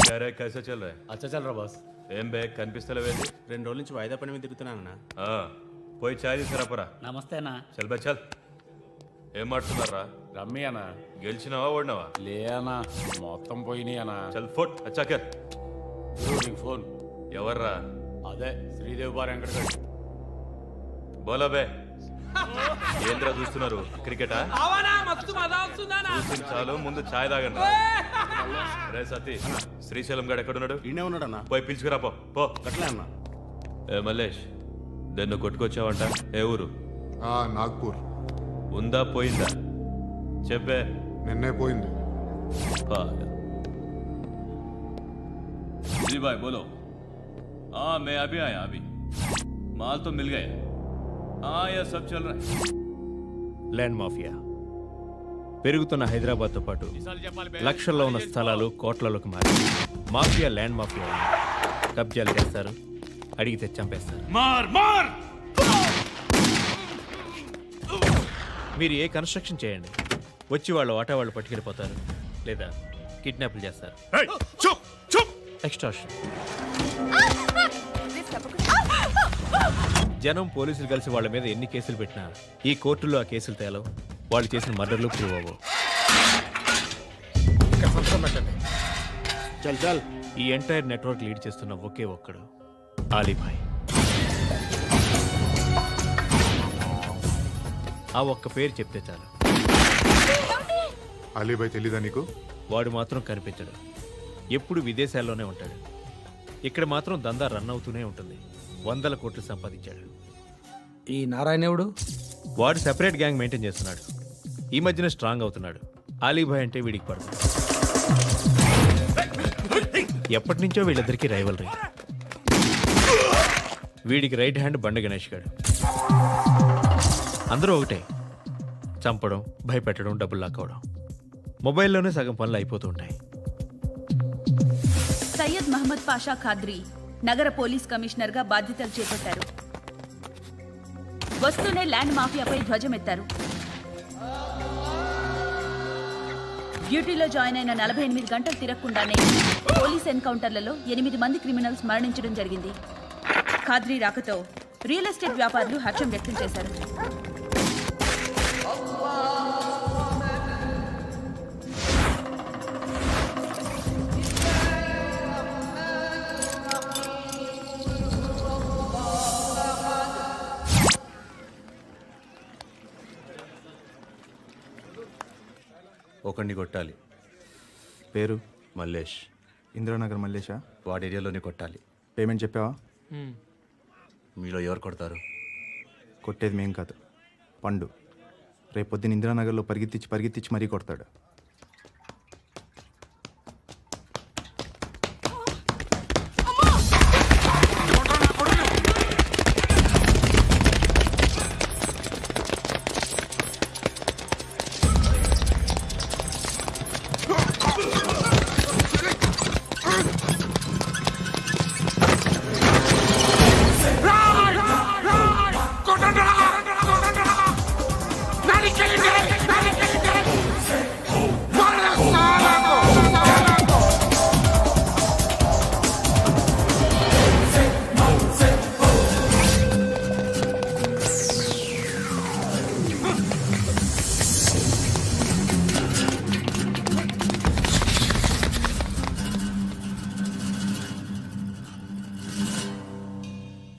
क्या रे कैसे चल रहा है? अच्छा चल रहा बस. ఏం బే కనిపిస్తలేవేంది? 2 రోజుల నుంచి వాయిదా పని మీద తిరుగుతున్నానన్నా. పోయి చాయ్ తీసుకురాపరా. నమస్తే అన్న. చల్ బే చల్. ఏం మాట్లాడుతున్నారా? రమ్మి అన్న. గెలిచినావా ఓడినావా? లే అన్న మొత్తం పోయినాయి అన్న. చల్ ఫోట్ అచ్చాకర్. ఫోన్ ఎవర్రా? అదే శ్రీదేవి బార్ వెంకటగడ్. బోలో బే. ఏంద్రా చూస్తున్నారు? క్రికెటా? చాలు ముందు ఛాయ్ తాగండి. రే సతీ, శ్రీశైలం గడు ఎక్కడున్నాడు? ఈయనే ఉన్నాడన్నా. పోయి పిలుచుకురా పో. అట్లే అన్నా. ఏ మల్లేష్, దన్ను కొట్టుకొచ్చావంట. ఏ ఊరు? నాగ్పూర్. ఉందా పోయిందా చెప్పే. నిన్నే పోయింది. जी भाई बोलो. हाँ मैं अभी आया अभी. माल तो मिल गया. हाँ यह सब चल रहा है. ల్యాండ్ మాఫియా పెరుగుతున్న హైదరాబాద్తో పాటు లక్షల్లో ఉన్న స్థలాలు కోట్లలోకి మారి మాఫియా ల్యాండ్ మాఫియా కబ్జాలు చేస్తారు, అడిగితే చంపేస్తారు. మీరు ఏ కన్స్ట్రక్షన్ చేయండి, వచ్చి వాళ్ళు వాటా వాళ్ళు పట్టుకెళ్ళిపోతారు, లేదా కిడ్నాప్లు చేస్తారు. ఎక్స్ట్రాషన్. జనం పోలీసులు కలిసి వాళ్ళ మీద ఎన్ని కేసులు పెట్టినా ఈ కోర్టుల్లో ఆ కేసులు తేలవు. వాళ్ళు చేసిన మర్డర్లు ప్రూవ్ అవ్వవు. చల్ చల్. ఈ ఎంటైర్ నెట్వర్క్ లీడ్ చేస్తున్న ఒకే ఒక్కడు ఆలీభాయ్. ఆ ఒక్క పేరు చెప్తే చాలు. అలీభాయ్ తెలీదా నీకు? వాడు మాత్రం కనిపించడు, ఎప్పుడు విదేశాల్లోనే ఉంటాడు. ఇక్కడ మాత్రం దందా రన్ అవుతూనే ఉంటుంది. 100 కోట్లు సంపాదించాడు. ఈ నారాయణవుడు వాడు సెపరేట్ గ్యాంగ్ మెయింటైన్ చేస్తున్నాడు. ఈ మధ్యన స్ట్రాంగ్ అవుతున్నాడు. ఆలీభాయ్ అంటే వీడికి పడదు. ఎప్పటి నుంచో వీళ్ళిద్దరికీ రైవల్రీ. వీడికి రైట్ హ్యాండ్ బండ గణేష్ గాడు. అందరూ ఒకటే, చంపడం, భయపెట్టడం, డబ్బులు లాక్కోవడం. మొబైల్లోనే సగం పనులు అయిపోతూ ఉంటాయి. సయ్యద్ మహమ్మద్ పాషా ఖాద్రీ నగర పోలీస్ కమిషనర్ గా బాధ్యతలు చేపట్టారు. వస్తూనే ల్యాండ్ మాఫియాపై ధ్వజమెత్తారు. డ్యూటీలో జాయిన్ అయిన 48 గంటలు తిరగకుండానే పోలీస్ ఎన్కౌంటర్లలో 8 మంది క్రిమినల్స్ మరణించడం జరిగింది. ఖాద్రీ రాకతో రియల్ ఎస్టేట్ వ్యాపారులు హర్షం వ్యక్తం చేశారు. ఒకడిని కొట్టాలి. పేరు? మల్లేష్. ఇందిరానగర్ మల్లేషా? వాడి ఏరియాలోనే కొట్టాలి. పేమెంట్ చెప్పావా? మీలో ఎవరు కొడతారు? కొట్టేది మేం కాదు, పండు. రేపొద్దున ఇందిరానగర్లో పరిగెత్తించి మరీ కొడతాడు.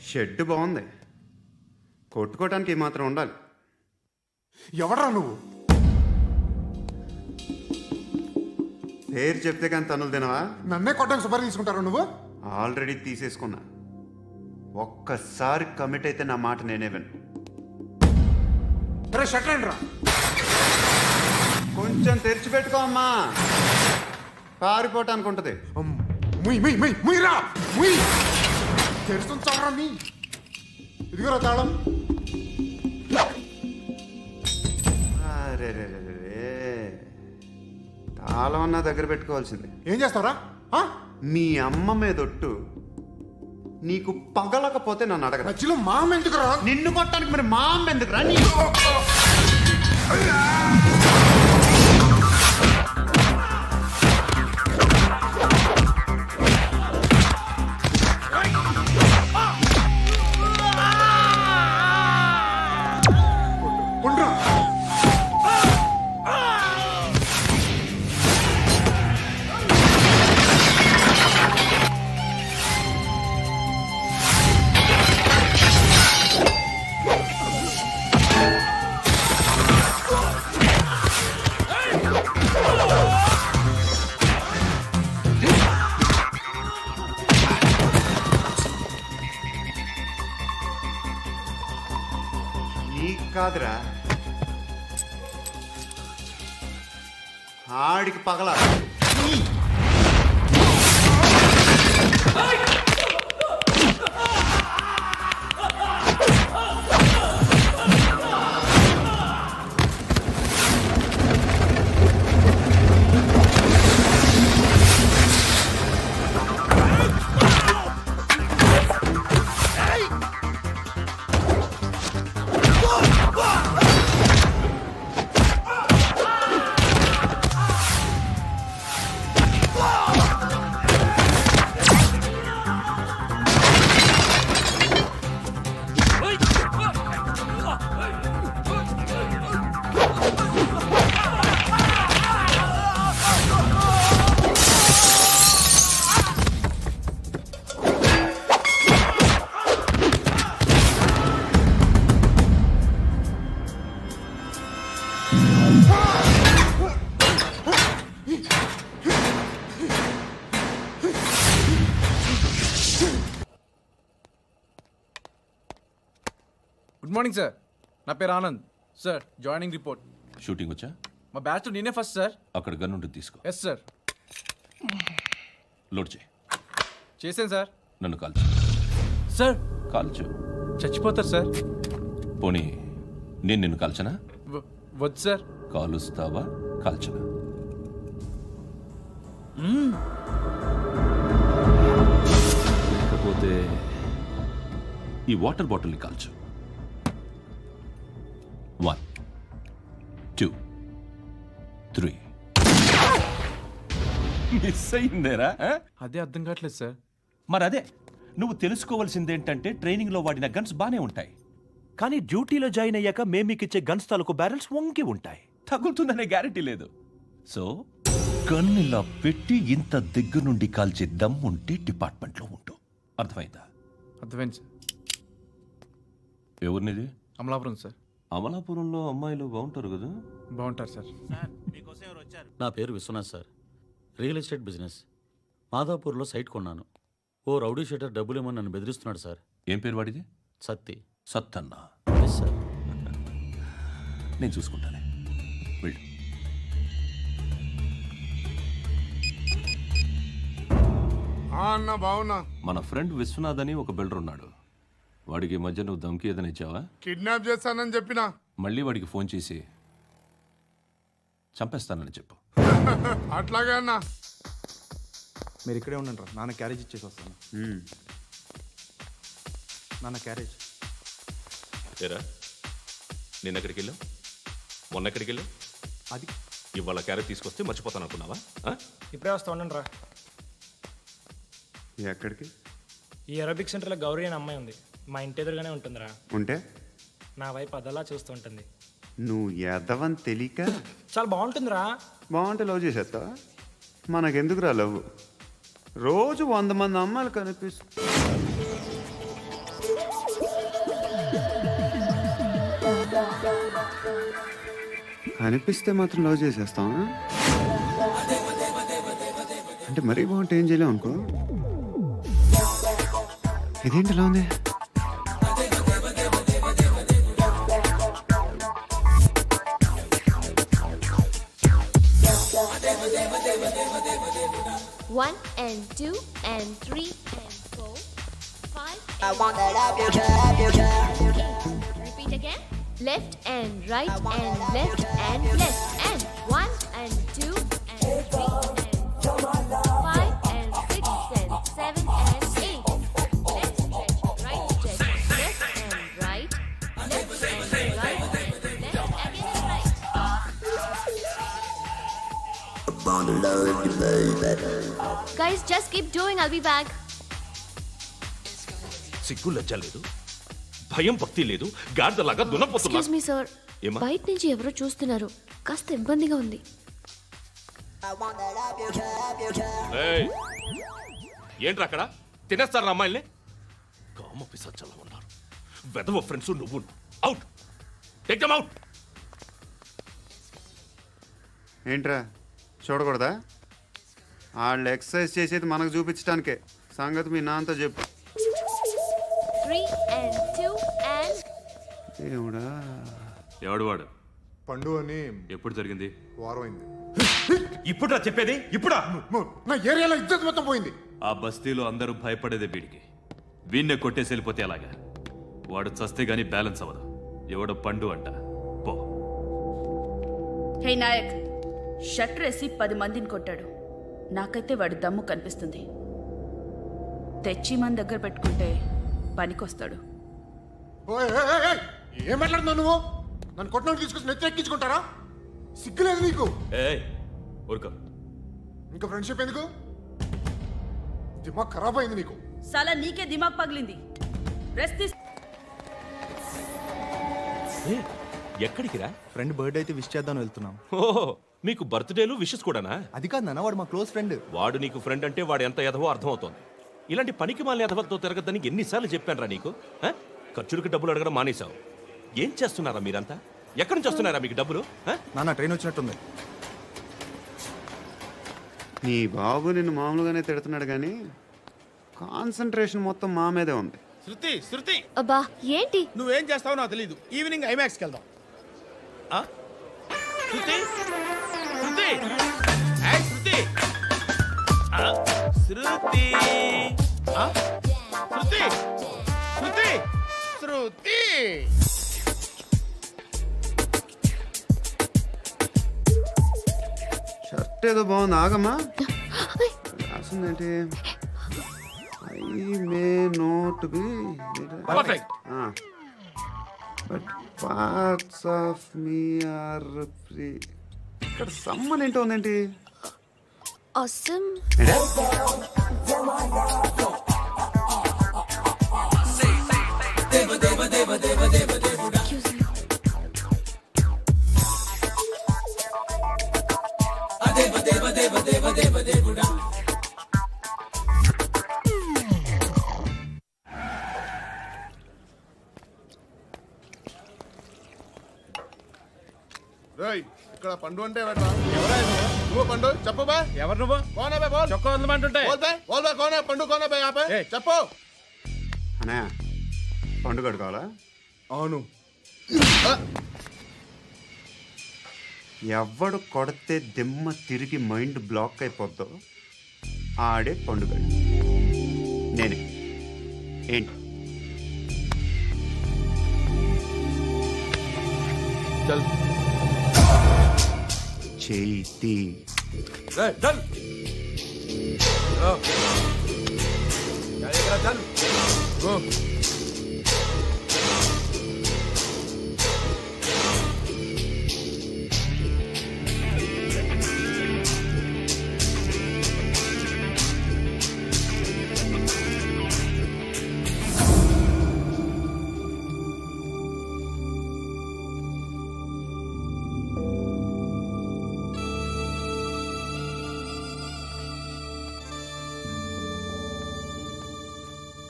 షెడ్ బాగుంది, కొట్టుకోవటానికి ఏమాత్రం ఉండాలి. ఎవడ్రా నువ్వు? పేరు చెప్తే కానీ తనులు తినవా? నన్నే కొట్టడానికి సుపారీ తీసుకుంటారా నువ్వు? ఆల్రెడీ తీసేసుకున్నా. ఒక్కసారి కమిట్ అయితే నా మాట నేనే విను. కొంచెం తెరిచిపెట్టుకో అమ్మా, పారిపోవటానికి ఉంటుంది. తెరుస్తుంచారా నీ? ఇదిగోరా తాళం. తాళం అన్నా దగ్గర పెట్టుకోవాల్సింది. ఏం చేస్తావురా? మీ అమ్మ మీదొట్టు నీకు పగలకపోతే నన్ను అడగ. మధ్యలో మా అమ్మ ఎందుకు రా? నిన్ను కొట్టడానికి మరి మా అమ్మ ఎందుకు రా? కాదురా, ఆడికి పగల. గుడ్ మార్నింగ్ సార్, నా పేరు Anand sir. Joining report. Shooting వచ్చా? మా బ్యాచ్లో నేనే ఫస్ట్ సార్. అక్కడ గన్ ఉంటుంది, తీసుకో. Yes sir. లోడ్ చేయి. చేశాను సార్. నన్ను కాల్చు. సార్ కాల్చు. చచ్చిపోతారు సార్. పోనీ నేను నిన్ను కాల్చనా? వద్దు సార్. కాలుస్తావా కాల్చనా? లేకపోతే ఈ వాటర్ బాటిల్ని కాల్చు. 1 2 3. మిస్ అయిందేరా? అదే అర్థం కావట్లేదు సార్. మరి అదే నువ్వు తెలుసుకోవాల్సిందేంటంటే ట్రైనింగ్లో వాడిన గన్స్ బానే ఉంటాయి, కానీ డ్యూటీలో జాయిన్ అయ్యాక మేము మీకు ఇచ్చే గన్స్ తాలూకు బ్యారెల్స్ వంగి ఉంటాయి. తగులుతుందనే గ్యారెంటీ లేదు. సో గన్ ఇలా పెట్టి ఇంత దగ్గర నుండి కాల్చే దమ్ ఉంటే డిపార్ట్మెంట్లో ఉంటూ. అర్థమైందా? అర్థమైంది సార్. ఎవరినిది? అమలాపురం సార్. అమలాపురంలో అమ్మాయిలు బాగుంటారు కదా? బాగుంటారు సార్. నా పేరు Vishwanath sir. Real estate business. మాదాపూర్లో సైట్ కొన్నాను. ఓ రౌడీ షీటర్ డబ్బులు ఏమని నన్ను బెదిరిస్తున్నాడు సార్. ఏం పేరు వాడిది? సత్తి. సత్తన్న. Yes sir. నేను చూసుకుంటానే, వెళ్ళు. అన్న బావున్నా. మన ఫ్రెండ్ విశ్వనాథ్ అని ఒక బిల్డర్ ఉన్నాడు. వాడికి ఈ మధ్య నువ్వు ధమ్కి ఏదైనా ఇచ్చావా? కిడ్నాప్ చేస్తానని చెప్పినా. మళ్ళీ వాడికి ఫోన్ చేసి చంపేస్తానని చెప్పు. అట్లాగే అన్న. మీరు ఇక్కడే ఉండండి రా, నాన్న క్యారేజ్ ఇచ్చేసి వస్తాను. నాన్న క్యారేజ్. ఏరా, నిన్న ఎక్కడికి వెళ్ళావు? మొన్న ఎక్కడికి వెళ్ళావు? అది ఇవాళ క్యారెట్ తీసుకొస్తే మర్చిపోతాను అనుకున్నావా? ఇప్పుడే వస్తా ఉండండి రా. ఎక్కడికి? ఈ అరబిక్ సెంటర్లో గౌరీ అనే అమ్మాయి ఉంది. మా ఇంటి ఎదురుగానే ఉంటుందిరా. ఉంటే నా వైపు అదలా చూస్తూ ఉంటుంది. నువ్వు ఎదవని తెలియక చాలా బాగుంటుందిరా. బాగుంటే లవ్ చేసేస్తావా? మనకెందుకురా లవ్? రోజు 100 మంది అమ్మాయిలు కనిపిస్తే మాత్రం లవ్ చేసేస్తాం. అంటే మరీ బాగుంటే ఏం చేయలేం అనుకో. ఇదేంటి ఇలా ఉంది? One and 2 and 3 and 4, 5. I wanna love you, love you, love you. Repeat again. Left and right and left and left and 1 and 2 and 3 and 4, 5 and 6 and 7 and 8. Left stretch, right stretch, left and right, left and right, left again and right. Guys, just keep doing. I'll be back. సిగ్గు లజ్జ లేదు, భయం భక్తి లేదు, గాడిదలాగా దున్నపోతున్నా. Excuse me, sir. బయట నుంచి ఎవరో చూస్తున్నారు. కాస్త ఇబ్బందిగా ఉంది. ఏంట్రా అక్కడ తినేస్తారా అమ్మాయిల్ని? కామ పిశాచాలా ఉన్నారు. వెదవ ఫ్రెండ్స్ నువ్వు. Out, take them out. ఏంట్రా చూడకూడదా? వాళ్ళు ఎక్సర్సైజ్ చేసేది మనకు చూపించడానికే. సంగతి మీ నాన్నతో చెప్పు. 3 and 2 and దేవుడా. ఎవడు వాడు? పండు అని. ఎప్పుడు జరిగింది? వారం అయింది. ఇప్పుడా చెప్పేది? ఇప్పుడా? నా ఏరియాలో ఇజ్జత్ మొత్తం పోయింది. ఆ బస్తీలో అందరూ భయపడేదే వీడికి. వీణ్ణే కొట్టేసి వెళ్ళిపోతే అలాగా. వాడు చస్తే గానీ బ్యాలెన్స్ అవ్వదు. ఎవడో పండు అంట. పో. హే నాయక్, షట్టర్ వేసి 10 మందిని కొట్టాడు. నాకైతే వాడి దమ్ము కనిపిస్తుంది. తెచ్చి మన దగ్గర పెట్టుకుంటే పనికొస్తాడు. ఏం మాట్లాడుతున్నావు నువ్వు? నన్ను కొట్టడానికి తీసుకొచ్చి నెత్తి ఎక్కించుకుంటారా? సిగ్గులేదు నీకు? ఊరుకో. ఇంకా ఫ్రెండ్షిప్ ఎందుకు? దిమాగ్ ఖరాబ్ అయింది నీకు. సాలా నీకే దిమాగ్ పగిలింది. రెస్ట్ తీసు. ఎక్కడికి రా? ఫ్రెండ్ బర్త్డే అయితే విష్ చేద్దాం వెళ్తున్నాం. ఓహో, మీకు బర్త్డేలు విషెస్ కూడానా? అది కాదు నాన్న, వాడు మా క్లోజ్ ఫ్రెండ్. వాడు నీకు ఫ్రెండ్ అంటే వాడు ఎంత ఎదవో అర్థమవుతోంది. ఇలాంటి పనికి మాలిన ఎదవలతో తిరగద్దని ఎన్నిసార్లు చెప్పానురా నీకు? ఖర్చులకు డబ్బులు అడగడం మానేశావు. ఏం చేస్తున్నారా మీరంతా? ఎక్కడి నుంచి వస్తున్నారా మీకు డబ్బులు? నాన్న ట్రైన్ వచ్చినట్టుంది. నీ బాబు నిన్ను మామూలుగానే తిడుతున్నాడు కానీ కాన్సన్ట్రేషన్ మొత్తం మా మీదే ఉంది. శృతి అబ్బా ఏంటి? నువ్వేం చేస్తావో నాకు తెలీదు. ఈవినింగ్ ఐమాక్స్కి వెళ్దాం. శృతి శృతి శృతి శృతి శృతి శృతి శృతి షర్ట్ ఏదో బాగుంది. ఆగమ్మా, రాసిందేంటి? I may not be but parts of me are free. ఇక్కడ సమ్మన్ ఏంటో ఉందేంటి? Awesome. ఇక్కడ పండు అంటే నువ్వు పండు చెప్పు బా. ఎవరు నువ్వు? కోనా బే బోల్. చొక్కా వదలమంటుంటే కోనా పండు కోనా బే ఆపే చెప్పు. అనే పండు కడుకోవాలా? అవును. ఎవడు కొడితే దిమ్మ తిరిగి మైండ్ బ్లాక్ అయిపోద్దో ఆడే పండుగ. నేనే. ఏంటి? చేతి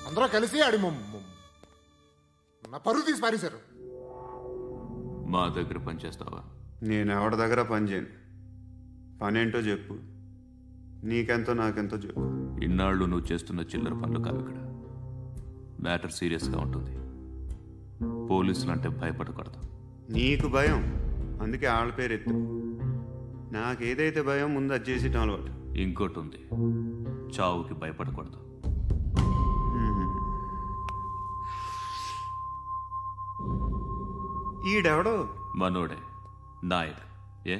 అందరూ కలిసి ఆడి నా పరువు తీసి పారేశారు. మా దగ్గర పని చేస్తావా? నేను ఎవరి దగ్గర పని చేయను. పనేంటో చెప్పు. నీకెంతో నాకెంతో చెప్పు. ఇన్నాళ్ళు నువ్వు చేస్తున్న చిల్లర పనులు కావు. ఇక్కడ మ్యాటర్ సీరియస్గా ఉంటుంది. పోలీసులు అంటే భయపడకూడదు. నీకు భయం, అందుకే ఆళ్ళ పేరు ఎత్తు. నాకేదైతే భయం ముందు అది చేసేటం అలవాటు. ఇంకోటి ఉంది, చావుకి భయపడకూడదు. ఈడెవడో మనోడే నాయక్. ఏ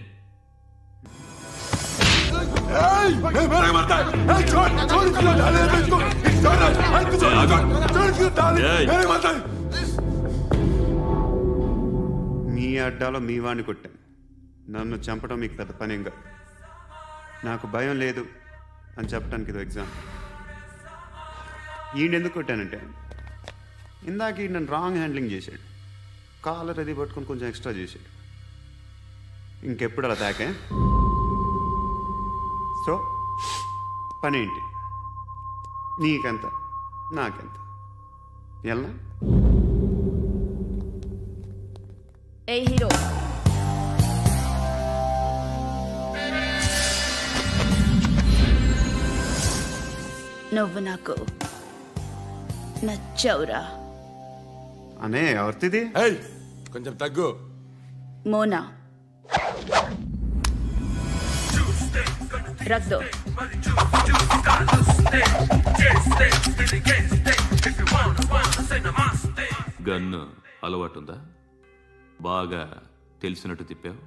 మీ అడ్డాలో మీ వాణ్ణి కొట్టాను. నన్ను చంపడం మీకు పెద్ద పనేం కాదు. నాకు భయం లేదు అని చెప్పడానికి ఇది ఎగ్జాంపుల్. ఈయనెందుకు కొట్టానంటే ఇందాక ఈ నన్ను రాంగ్ హ్యాండ్లింగ్ చేశాడు. కాలర్ అది పట్టుకొని కొంచెం ఎక్స్ట్రా చేశాడు. ఇంకెప్పుడు అలా తాకే. సో పనేంటి? నీకెంత నాకెంత ఎలా? ఏ హీరో, నువ్వు నాకు నచ్చావురా. అనే ఎవరిది? కొంచెం తగ్గు. మోనా रख दो। గన్ను అలవాటుందా? బాగా తెలిసినట్టు తిప్పావు.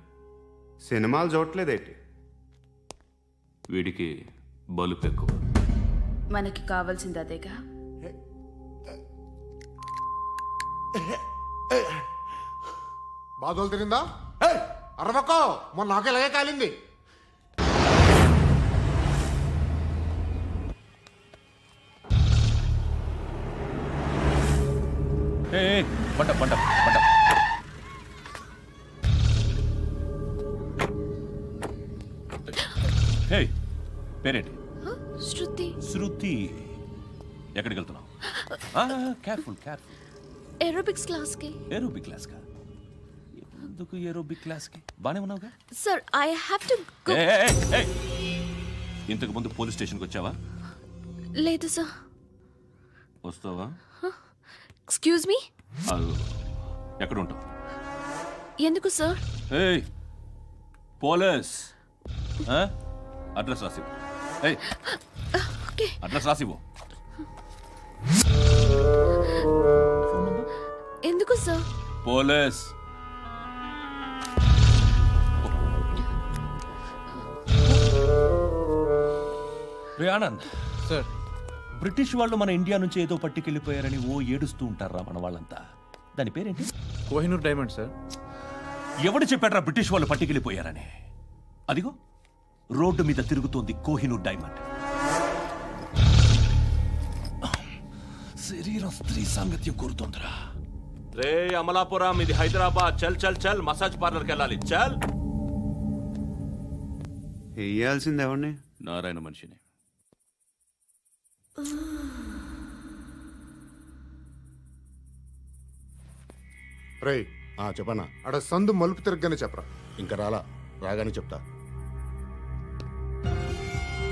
సినిమాలు చూడట్లేదేంటి? వీడికి బలుపు ఎక్కువ. మనకి కావాల్సింది అదేగా. బాధలు తిరిందా? అరవకో, మొన్న నాకు ఇలాగే కాలింది. పంట పంట పంట. హే, పేరేంటి? శృతి. శృతి. ఎక్కడికి వెళ్తున్నావు? Careful careful. ఏరోబిక్స్ క్లాస్ కి. ఏరోబిక్ క్లాస్ కా? ఎందుకు ఏరోబిక్ క్లాస్ కి? బానే ఉన్నావుగా? Sir I have to go. ఇంతకు ముందు పోలీస్ స్టేషన్కి వచ్చావా? లేదు సార్. వస్తావా? Excuse me. ఎక్కడ ఉంటావు? ఎందుకు సార్? పోలీస్ అడ్రస్ రాసివ్వు. అడ్రస్ రాసివ్వు. ఎందుకు సార్? పోలీస్. రే ఆనంద్ సార్, బ్రిటిష్ వాళ్ళు మన ఇండియా నుంచి ఏదో పట్టుకెళ్ళిపోయారని ఏడుస్తూ ఉంటారా మన వాళ్ళంతా? దాని పేరేంటి? Kohinoor diamond sir. ఎవడు చెప్పాడ్రా బ్రిటిష్ వాళ్ళు పట్టుకెళ్ళిపోయారని? అదిగో రోడ్డు మీద తిరుగుతోంది కోహినూర్ డైమండ్. శరీరం స్త్రీ సాంగత్యం కోరుతోందిరా. రే అమలాపురం, ఇది హైదరాబాద్. చల్ చల్ చల్, మసాజ్ పార్లర్కి వెళ్ళాలి. చల్. వేయాల్సింది ఎవరిని? నారాయణ మనిషిని. రే చెప్పనా? అడ సందు మలుపు తిరగగానే చెప్పరా. ఇంకా రాగానే చెప్తా.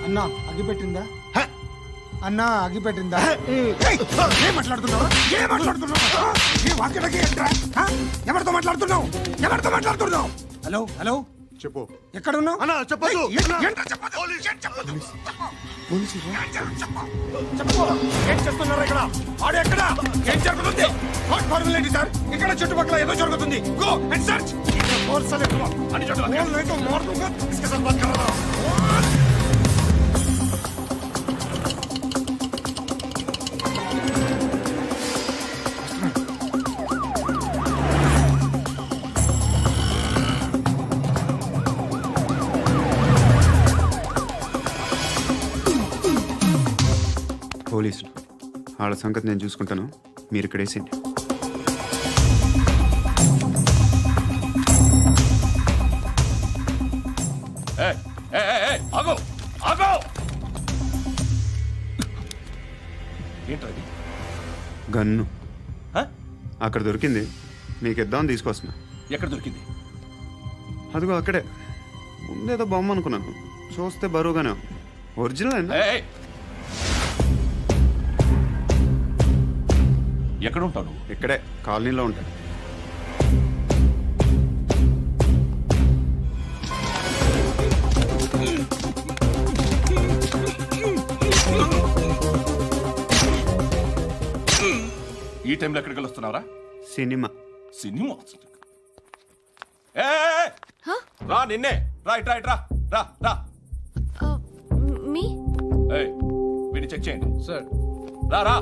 అన్నా అగ్గిపెట్టిందా? అన్నా అగ్గిపెట్టిందా? ఏం మాట్లాడుతున్నావు? ఎవరితో మాట్లాడుతున్నావు? ఎవరితో మాట్లాడుతున్నావు? హలో హలో, చెప్పు. ఎక్కడ ఉన్నావు? అన్నా చెప్పదు. ఏం చేస్తున్నారు ఇక్కడ? ఆడు ఎక్కడ? ఏం జరుగుతుంది? What formal sir? ఇక్కడ చుట్టుపక్కల ఏదో జరుగుతుంది. Go and search. పోలీసులు వాళ్ళ సంగతి నేను చూసుకుంటాను, మీరు ఇక్కడ వేసేయండి. ఏంటది? గన్ను అక్కడ దొరికింది, మీకు ఇద్దామని తీసుకొస్తున్నా. ఎక్కడ దొరికింది? అదిగో అక్కడే. ముందేదో బొమ్మ అనుకున్నాను, చూస్తే బరువుగానే ఒరిజినల్. ఎక్కడ ఉంటాను? ఇక్కడే కాలనీలో ఉంటాను. ఈ టైంలో ఎక్కడికి వస్తున్నావురా? సినిమా. సినిమా? రా, నిన్నే. రైట్ రైట్, రా రా రా. మీ వీడిని చెక్ చేయండి సార్. రా రా.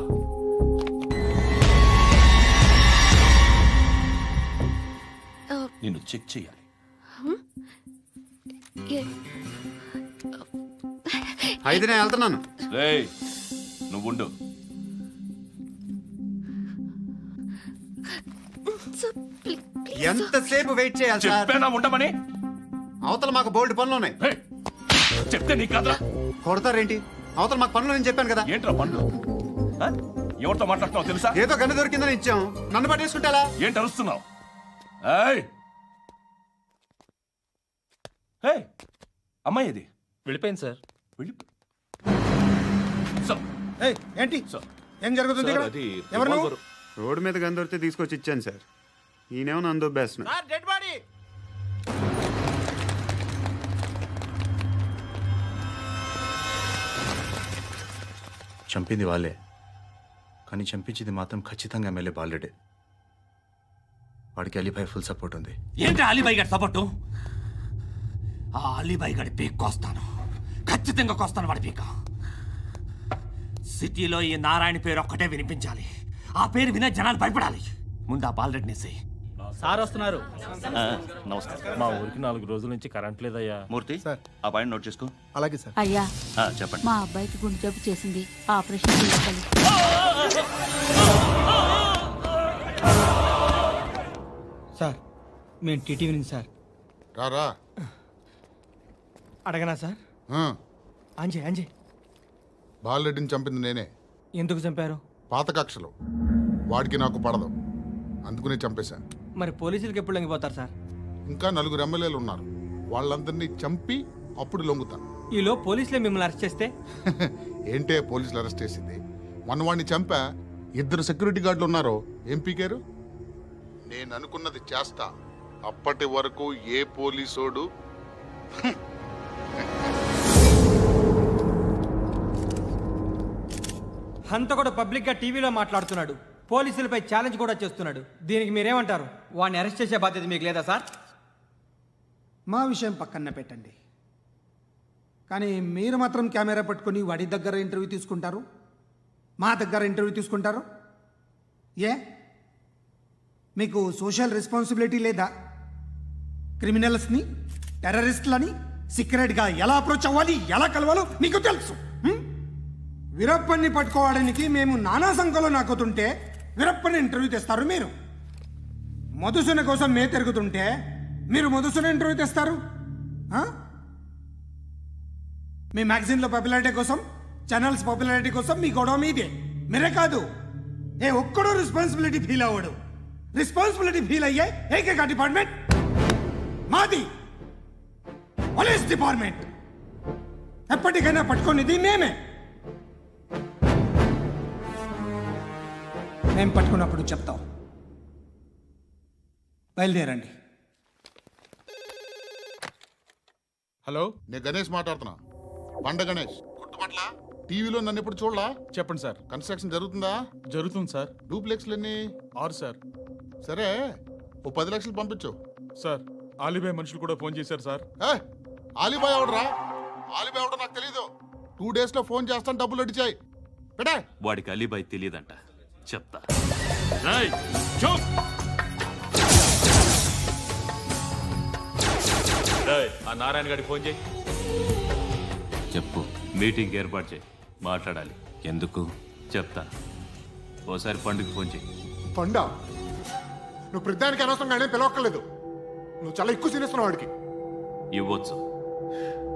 నిన్ను చెక్ చేయాలి. అయితే నేను వెళ్తున్నాను. రేయ్, నువ్వుండు. ఎంతసేపు వెయిట్ చేయాలి? చెప్పేనా ఉండమని? అవతల మాకు బోల్డ్ పనులు ఉన్నాయి. చెప్తే నీకు కదా కొడతారేంటి? అవతల మాకు పనులు నేను చెప్పాను కదా. ఏంట్రా పనులు? ఎవరితో మాట్లాడుతున్నావు తెలుసా? ఏదో గన్ను దొరికిందని ఇచ్చాం, నన్ను పట్టేసుకుంటా. ఏంటి అరుస్తున్నావు? అమ్మాయి ఇది వెళ్ళిపోయింది సార్. ఏంటి ఏం జరుగుతుంది? రోడ్డు మీద గన్ను దొరికితే తీసుకొచ్చి ఇచ్చాను సార్. ఈయనేమో నన్ను దొబ్బేస్తున్నా. చంపింది వాళ్ళే, కానీ చంపించింది మాత్రం ఖచ్చితంగా ఎమ్మెల్యే బాలుడే. వాడికి అలీభాయ్ ఫుల్ సపోర్ట్ ఉంది. ఏంటి అలీబాయి గారి సపోర్టు? ఆ అలీబాయి గారి పీక్ కోస్తాను, ఖచ్చితంగా కోస్తాను వాడి పీక. సిటీలో ఈ నారాయణ పేరు ఒక్కటే వినిపించాలి. ఆ పేరు వినే జనాలు భయపడాలి. ముందు ఆ బాలరెడ్డినేసి. సార్ వస్తున్నారు. నమస్కారం. మా ఊరికి 4 రోజుల నుంచి కరెంట్ లేదయ్యా. మూర్తి ఆ పాయింట్ నోట్ చేసుకో. అలాగే సార్. అయ్యా చెప్పండి. మా అబ్బాయికి గుండె జబ్బు చేసింది, ఆపరేషన్ చేయాలి. సార్ మేము టీటీవీ నుంచి సార్. రారా. అడగనా సార్? అంజయ్ బాలరెడ్డిని చంపింది నేనే. ఎందుకు చంపారు? పాత కక్షలు, వాడికి నాకు పడదు, అందుకునే చంపేశాను. మరి పోలీసులకి ఎప్పుడు లొంగిపోతారు సార్? ఇంకా 4 ఎమ్మెల్యేలు ఉన్నారు, వాళ్ళందరినీ చంపి అప్పుడు లొంగుతాను. ఈలో పోలీసులే మిమ్మల్ని అరెస్ట్ చేస్తే? ఏంటే పోలీసులు అరెస్ట్ చేసింది? మొన్న వాడిని చంపా, 2 సెక్యూరిటీ గార్డులు ఉన్నారో ఏం పీకారు? నేను అనుకున్నది చేస్తా, అప్పటి వరకు ఏ పోలీసోడు హంతకుడు పబ్లిక్ గా టీవీలో మాట్లాడుతున్నాడు, పోలీసులపై ఛాలెంజ్ కూడా చేస్తున్నాడు. దీనికి మీరేమంటారు? వాడిని అరెస్ట్ చేసే బాధ్యత మీకు లేదా సార్? మా విషయం పక్కన పెట్టండి, కానీ మీరు మాత్రం కెమెరా పట్టుకొని వాడి దగ్గర ఇంటర్వ్యూ తీసుకుంటారు, మా దగ్గర ఇంటర్వ్యూ తీసుకుంటారు. ఏ మీకు సోషల్ రెస్పాన్సిబిలిటీ లేదా? క్రిమినల్స్ని, టెర్రరిస్టులని సీక్రెట్గా ఎలా అప్రోచ్ అవ్వాలి, ఎలా కలవాలో మీకు తెలుసు. వీరప్పన్ని పట్టుకోవడానికి మేము నానా సంఖ్యలో నాకుతుంటే వీరప్పని ఇంటర్వ్యూ తెస్తారు మీరు. మధుసూన కోసం మే తిరుగుతుంటే మీరు మధుసూన ఇంటర్వ్యూ తెస్తారు. మీ మ్యాగజైన్లో పాపులారిటీ కోసం, ఛానల్స్ పాపులారిటీ కోసం మీ గొడవ మీదే. మీరే కాదు, ఏ ఒక్కడో రెస్పాన్సిబిలిటీ ఫీల్ అవ్వడు. రెస్పాన్సిబిలిటీ ఫీల్ అయ్యే ఏకైక డిపార్ట్మెంట్ మాది, పోలీస్ డిపార్ట్మెంట్. ఎప్పటికైనా పట్టుకునేది మేమే. మేము పట్టుకున్నప్పుడు చెప్తాం. బయలుదేరండి. హలో, నేను గణేష్ మాట్లాడుతున్నా. బండ గణేష్ గుర్తుపట్ల? టీవీలో నన్ను ఎప్పుడు చూడలా? చెప్పండి సార్. కన్స్ట్రక్షన్ జరుగుతుందా? జరుగుతుంది సార్. డూప్లెక్స్లు ఎన్ని? 6 సార్. సరే, ఓ 10 లక్షలు పంపించు. సార్, ఆలిబాయ్ మనుషులు కూడా ఫోన్ చేశారు సార్. ఆలిబాయ్ ఎవడరా? ఆలిబాయ్ ఎవడో నాకు తెలీదు. 2 days లో ఫోన్ చేస్తాను, డబ్బులు అడిచాయి. పెడే. వాడికి అలీబాయ్ తెలియదంట, చెప్తా. ఆ నారాయణ గారికి ఫోన్ చేయి. చెప్పు, మీటింగ్ ఏర్పాటు చేయి, మాట్లాడాలి. ఎందుకు చెప్తా. ఓసారి పండుగ ఫోన్ చేయి. పండా? నువ్వు ప్రతిదానికి అనవసరంగానే పిలవక్కర్లేదు. నువ్వు చాలా ఎక్కువ సీనిస్తున్నావు వాడికి. ఇవ్వచ్చు,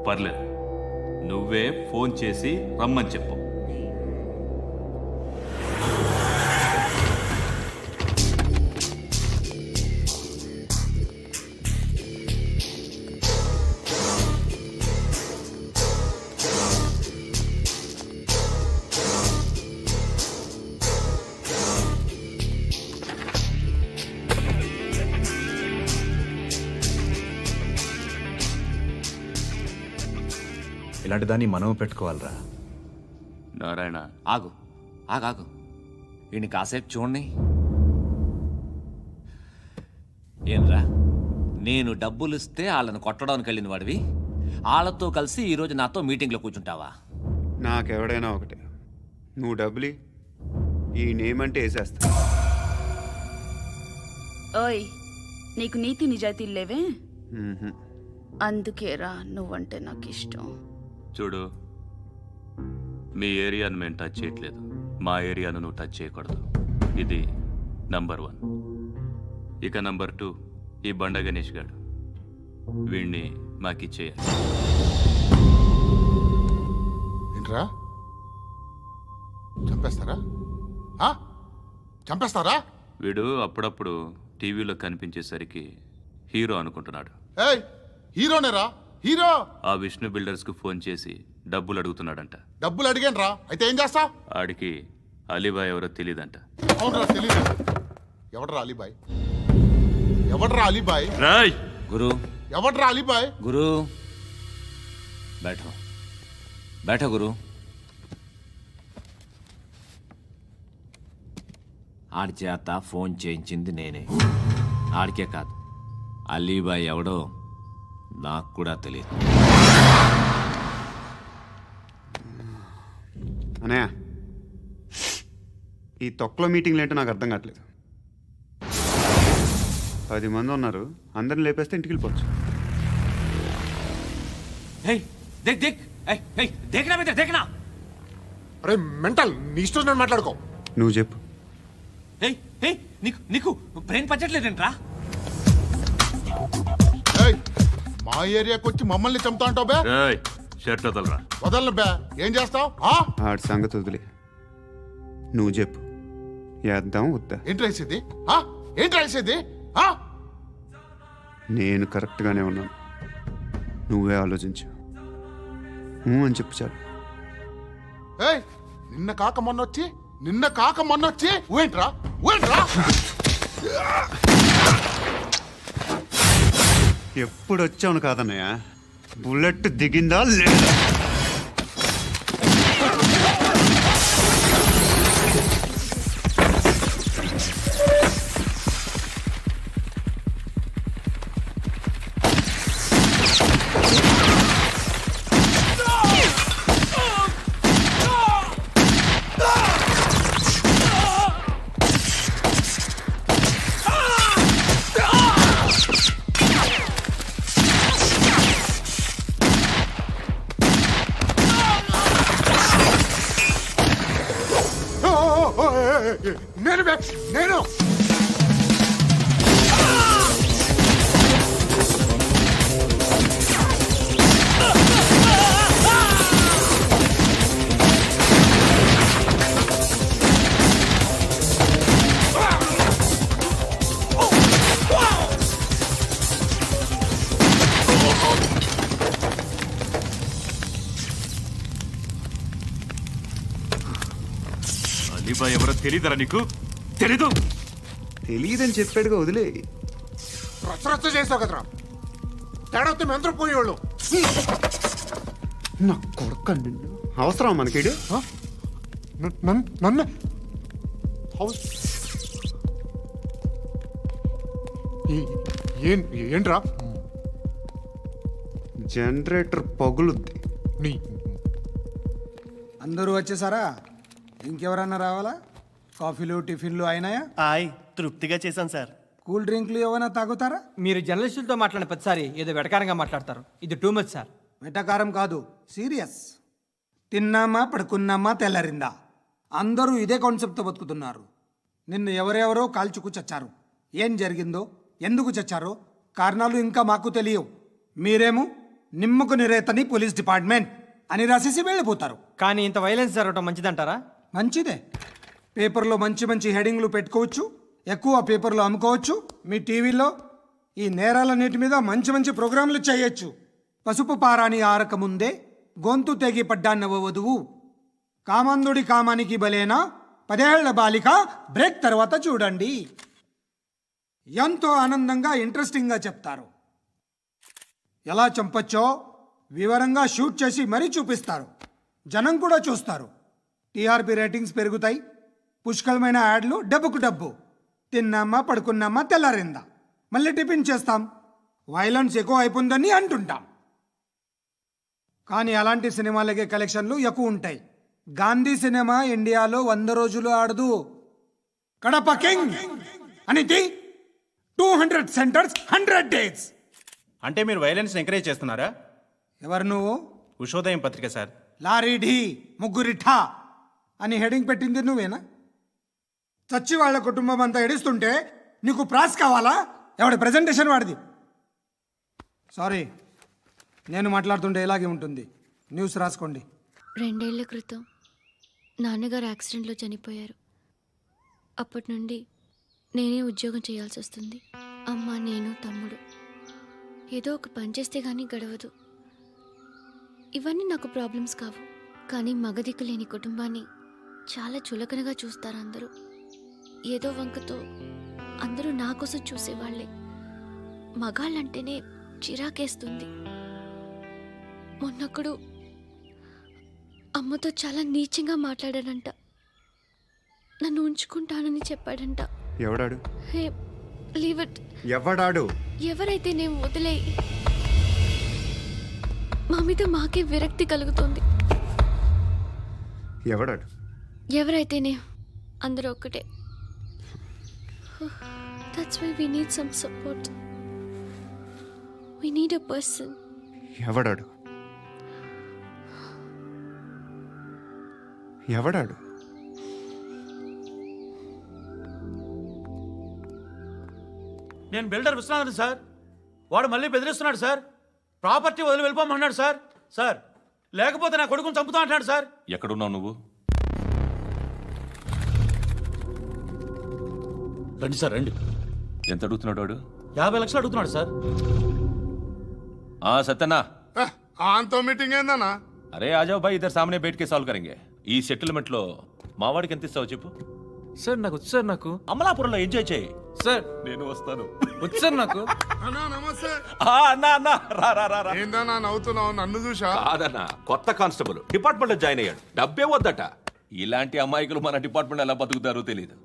పర్లేదు. నువ్వే ఫోన్ చేసి రమ్మని చెప్పు. ఇలాంటి దాన్ని మనం పెట్టుకోవాలరా. నారాయణ, ఆగు ఆగాగు. వీడిని కాసేపు చూడండి. ఏంరా, నేను డబ్బులు ఇస్తే వాళ్ళని కొట్టడానికి వెళ్ళిన వాడివి, వాళ్ళతో కలిసి ఈరోజు నాతో మీటింగ్లో కూర్చుంటావా? నాకెవడైనా ఒకటే, నువ్వు డబ్బులి, ఈ నేమ్ అంటే వేసేస్తా. ఓయ్, నీకు నీతి నిజాయితీలు లేవే, అందుకేరా నువ్వంటే నాకు ఇష్టం. చూడు, మీ ఏరియాను మేము టచ్ చేయట్లేదు, మా ఏరియాను నువ్వు టచ్ చేయకూడదు. ఇది నంబర్ 1. ఇక నంబర్ 2, ఈ బండ గణేష్ గారు, వీణ్ణి మాకిచ్చేయాలి. ఏంట్రా, చంపేస్తారా? చంపేస్తారా? వీడు అప్పుడప్పుడు టీవీలో కనిపించేసరికి హీరో అనుకుంటున్నాడు. హీరోనేరా, హీరో. ఆ విష్ణు బిల్డర్స్ కు ఫోన్ చేసి డబ్బులు అడుగుతున్నాడంట. డబ్బులు అడిగాను రా, అయితే ఏం చేస్తా? ఆడికి అలీబాయ్ ఎవరో తెలియదంట. అవునరా, తెలీదు. ఎవడరా అలీబాయ్? ఎవడరా అలీబాయ్? రాయ్ గురు, ఎవడరా అలీబాయ్? గురు बैठो बैठो गुरु. ఆడి చేత ఫోన్ చేయించింది నేనే. ఆడికే కాదు, అలీబాయ్ ఎవడో నాకు కూడా తెలియదు. అనయ్య, ఈ తొక్కలో మీటింగ్లు ఏంటో నాకు అర్థం కావట్లేదు. 10 మంది ఉన్నారు, అందరిని లేపేస్తే ఇంటికి వెళ్ళిపోవచ్చు. అరే మెంటల్, నీ ఇష్టం మాట్లాడుకో. నువ్వు చెప్పు. నీకు బ్రెయిన్ పచ్చట్లేదంట్రా? మా ఏరియాకి వచ్చి మమ్మల్ని చంపుతా అంటావు బే? షర్ట్ వదలరా. వదలను బే. ఏం చేస్తావు? ఆడి సంగతి వదిలే, నువ్వు చెప్పు. వేద్దాం వద్దా? ఏంటి రాసేది? ఏంటి రాసేది? నేను కరెక్ట్గానే ఉన్నాను, నువ్వే ఆలోచించు. అని చెప్పు చాలు. నిన్న కాక మొన్నొచ్చి ఊయంట్రా. ఎప్పుడు వచ్చావును కాదన్నయ్య, బుల్లెట్ దిగిందా లేదా? నేను అలీబాయ్ ఎవరో తెలీదరా నీకు? తెలీదు? తెలియదని చెప్పాడుగా, వదిలే. రచ్చ చేసావు కదరా, తేడా వస్తే మెంతరం పోయేవాళ్ళు. నా కొడుక, నిన్ను అవసరం మనకిడు. నన్ను ఏంట్రా? జనరేటర్ పగులుద్ది. అందరూ వచ్చేసారా? ఇంకెవరన్నా రావాలా? కాఫీలు టిఫిన్లు అయినాయా? తృప్తిగా చేశాను సార్. కూల్ డ్రింక్లు ఏమైనా తాగుతారా? మీరు జర్నలిస్టులతో మాట్లాడిన ప్రతిసారి ఏదో వెటకారంగా మాట్లాడతారు. ఇది టూ మచ్ సార్. వెటకారం కాదు, సీరియస్. తిన్నామా పడుకున్నామా తెల్లరిందా, అందరూ ఇదే కాన్సెప్ట్తో బతుకుతున్నారు. నిన్ను ఎవరెవరో కాల్చుకు చచ్చారు. ఏం జరిగిందో, ఎందుకు చచ్చారో కారణాలు ఇంకా మాకు తెలియవు. మీరేమో నిమ్మకు నిరేతని పోలీస్ డిపార్ట్మెంట్ అని రాసేసి వెళ్ళిపోతారు. కానీ ఇంత వైలెన్స్ జరగటం మంచిదంటారా? మంచిదే. పేపర్లో మంచి మంచి హెడింగ్లు పెట్టుకోవచ్చు, ఎక్కువ పేపర్లు అమ్ముకోవచ్చు. మీ టీవీలో ఈ నేరాలన్నిటి మీద మంచి మంచి ప్రోగ్రాంలు చేయొచ్చు. పసుపు పారాని ఆరక ముందే గొంతు తెగి పడ్డాన్నవ వధువు, కామందుడి కామానికి బలేనా 10 ఏళ్ల బాలిక, బ్రేక్ తర్వాత చూడండి. ఎంతో ఆనందంగా ఇంట్రెస్టింగ్గా చెప్తారు. ఎలా చంపచ్చో వివరంగా షూట్ చేసి మరీ చూపిస్తారు. జనం కూడా చూస్తారు. టీఆర్పీ రేటింగ్స్ పెరుగుతాయి. పుష్కలమైన యాడ్లు, డబ్బుకు డబ్బు. తిన్నామా పడుకున్నామా తెల్లారిందా, మళ్ళీ టిఫిన్ చేస్తాం. వైలెన్స్ ఎక్కువ అయిపోయిందని అంటుంటాం. కానీ అలాంటి సినిమాలకే కలెక్షన్లు ఎక్కువ ఉంటాయి. గాంధీ సినిమా ఇండియాలో 100 రోజులు ఆడదు. కడప కింగ్ అనితి 200 సెంటర్స్ 100 డేస్. అంటే మీరు వైలెన్స్ ఎంకరేజ్ చేస్తున్నారా? ఎవరు నువ్వు? ఉషోదయం పత్రిక సార్. లారీ ఢీ ముగ్గురిఠా అని హెడింగ్ పెట్టింది నువ్వేనా? చచ్చి వాళ్ళ కుటుంబం అంతా ఎడుస్తుంటే నీకు ప్రాస్ కావాలా? ఎవడి ప్రజెంటేషన్ వాడిది. సారీ, నేను మాట్లాడుతుంటే ఇలాగే ఉంటుంది. న్యూస్ రాసుకోండి. 2 ఏళ్ల క్రితం నాన్నగారు యాక్సిడెంట్లో చనిపోయారు. అప్పటి నుండి నేనే ఉద్యోగం చేయాల్సి వస్తుంది. అమ్మ, నేను, తమ్ముడు ఏదో ఒక పని చేస్తే కానీ గడవదు. ఇవన్నీ నాకు ప్రాబ్లమ్స్ కావు, కానీ మగదిక్కు లేని కుటుంబాన్ని చాలా చులకనగా చూస్తారు అందరూ. ఏదో వంకతో అందరూ నా కోసం చూసేవాళ్లే. మగాళ్ళంటేనే చిరాకేస్తుంది. మొన్నొక్కడు అమ్మతో చాలా నీచంగా మాట్లాడాడంట. నన్ను ఉంచుకుంటానని చెప్పాడంట. ఎవడాడు? Hey leave it. ఎవడాడు? ఎవరైతే నేను వదిలేయి. మా మీద మాకే విరక్తి కలుగుతుంది. ఎవడాడు? ఎవరైతేనే అందరూ ఒక్కటే. That's why we need some support. We need a person. ఎవడాడు? ఎవడాడు? నేను బిల్డర్ విశ్వనాథన్ సార్. వాడు మళ్ళీ బెదిరిస్తున్నాడు సార్. ప్రాపర్టీ వదిలి వెళ్ళిపోమన్నాడు సార్. సార్ లేకపోతే నా కొడుకుని చంపుతా అంటున్నాడు సార్. ఎక్కడున్నావు నువ్వు? రండి సార్ రండి. ఎంత అడుగుతున్నాడు వాడు? 50 లక్షలు అడుగుతున్నాడు సార్. సత్యన్నా ఆంతో మీటింగ్ ఏందన్నా? అరే ఆజావ్ భాయ్ ఇద్దరు సామనే బయటకే సాల్వ్ కరెంగే. ఈ సెటిల్మెంట్ లో మావాడికి ఎంత ఇస్తావు చెప్పు. సార్ నాకు వచ్చు సార్. నాకు అమలాపురంలో ఎంజాయ్ చేయి సార్. నేను వస్తాను. వచ్చు సార్ నాకు. అన్నా నమస్తే. అన్నా రా రా రా. ఏందన్నా నవ్వుతున్నావు? నన్ను చూసా? కాదన్నా, కొత్త కానిస్టేబుల్ డిపార్ట్మెంట్ లో జాయిన్ అయ్యాడు. డబ్బే వద్దట. ఇలాంటి అమాయకులు మన డిపార్ట్మెంట్ ఎలా బతుకుతారో తెలియదు.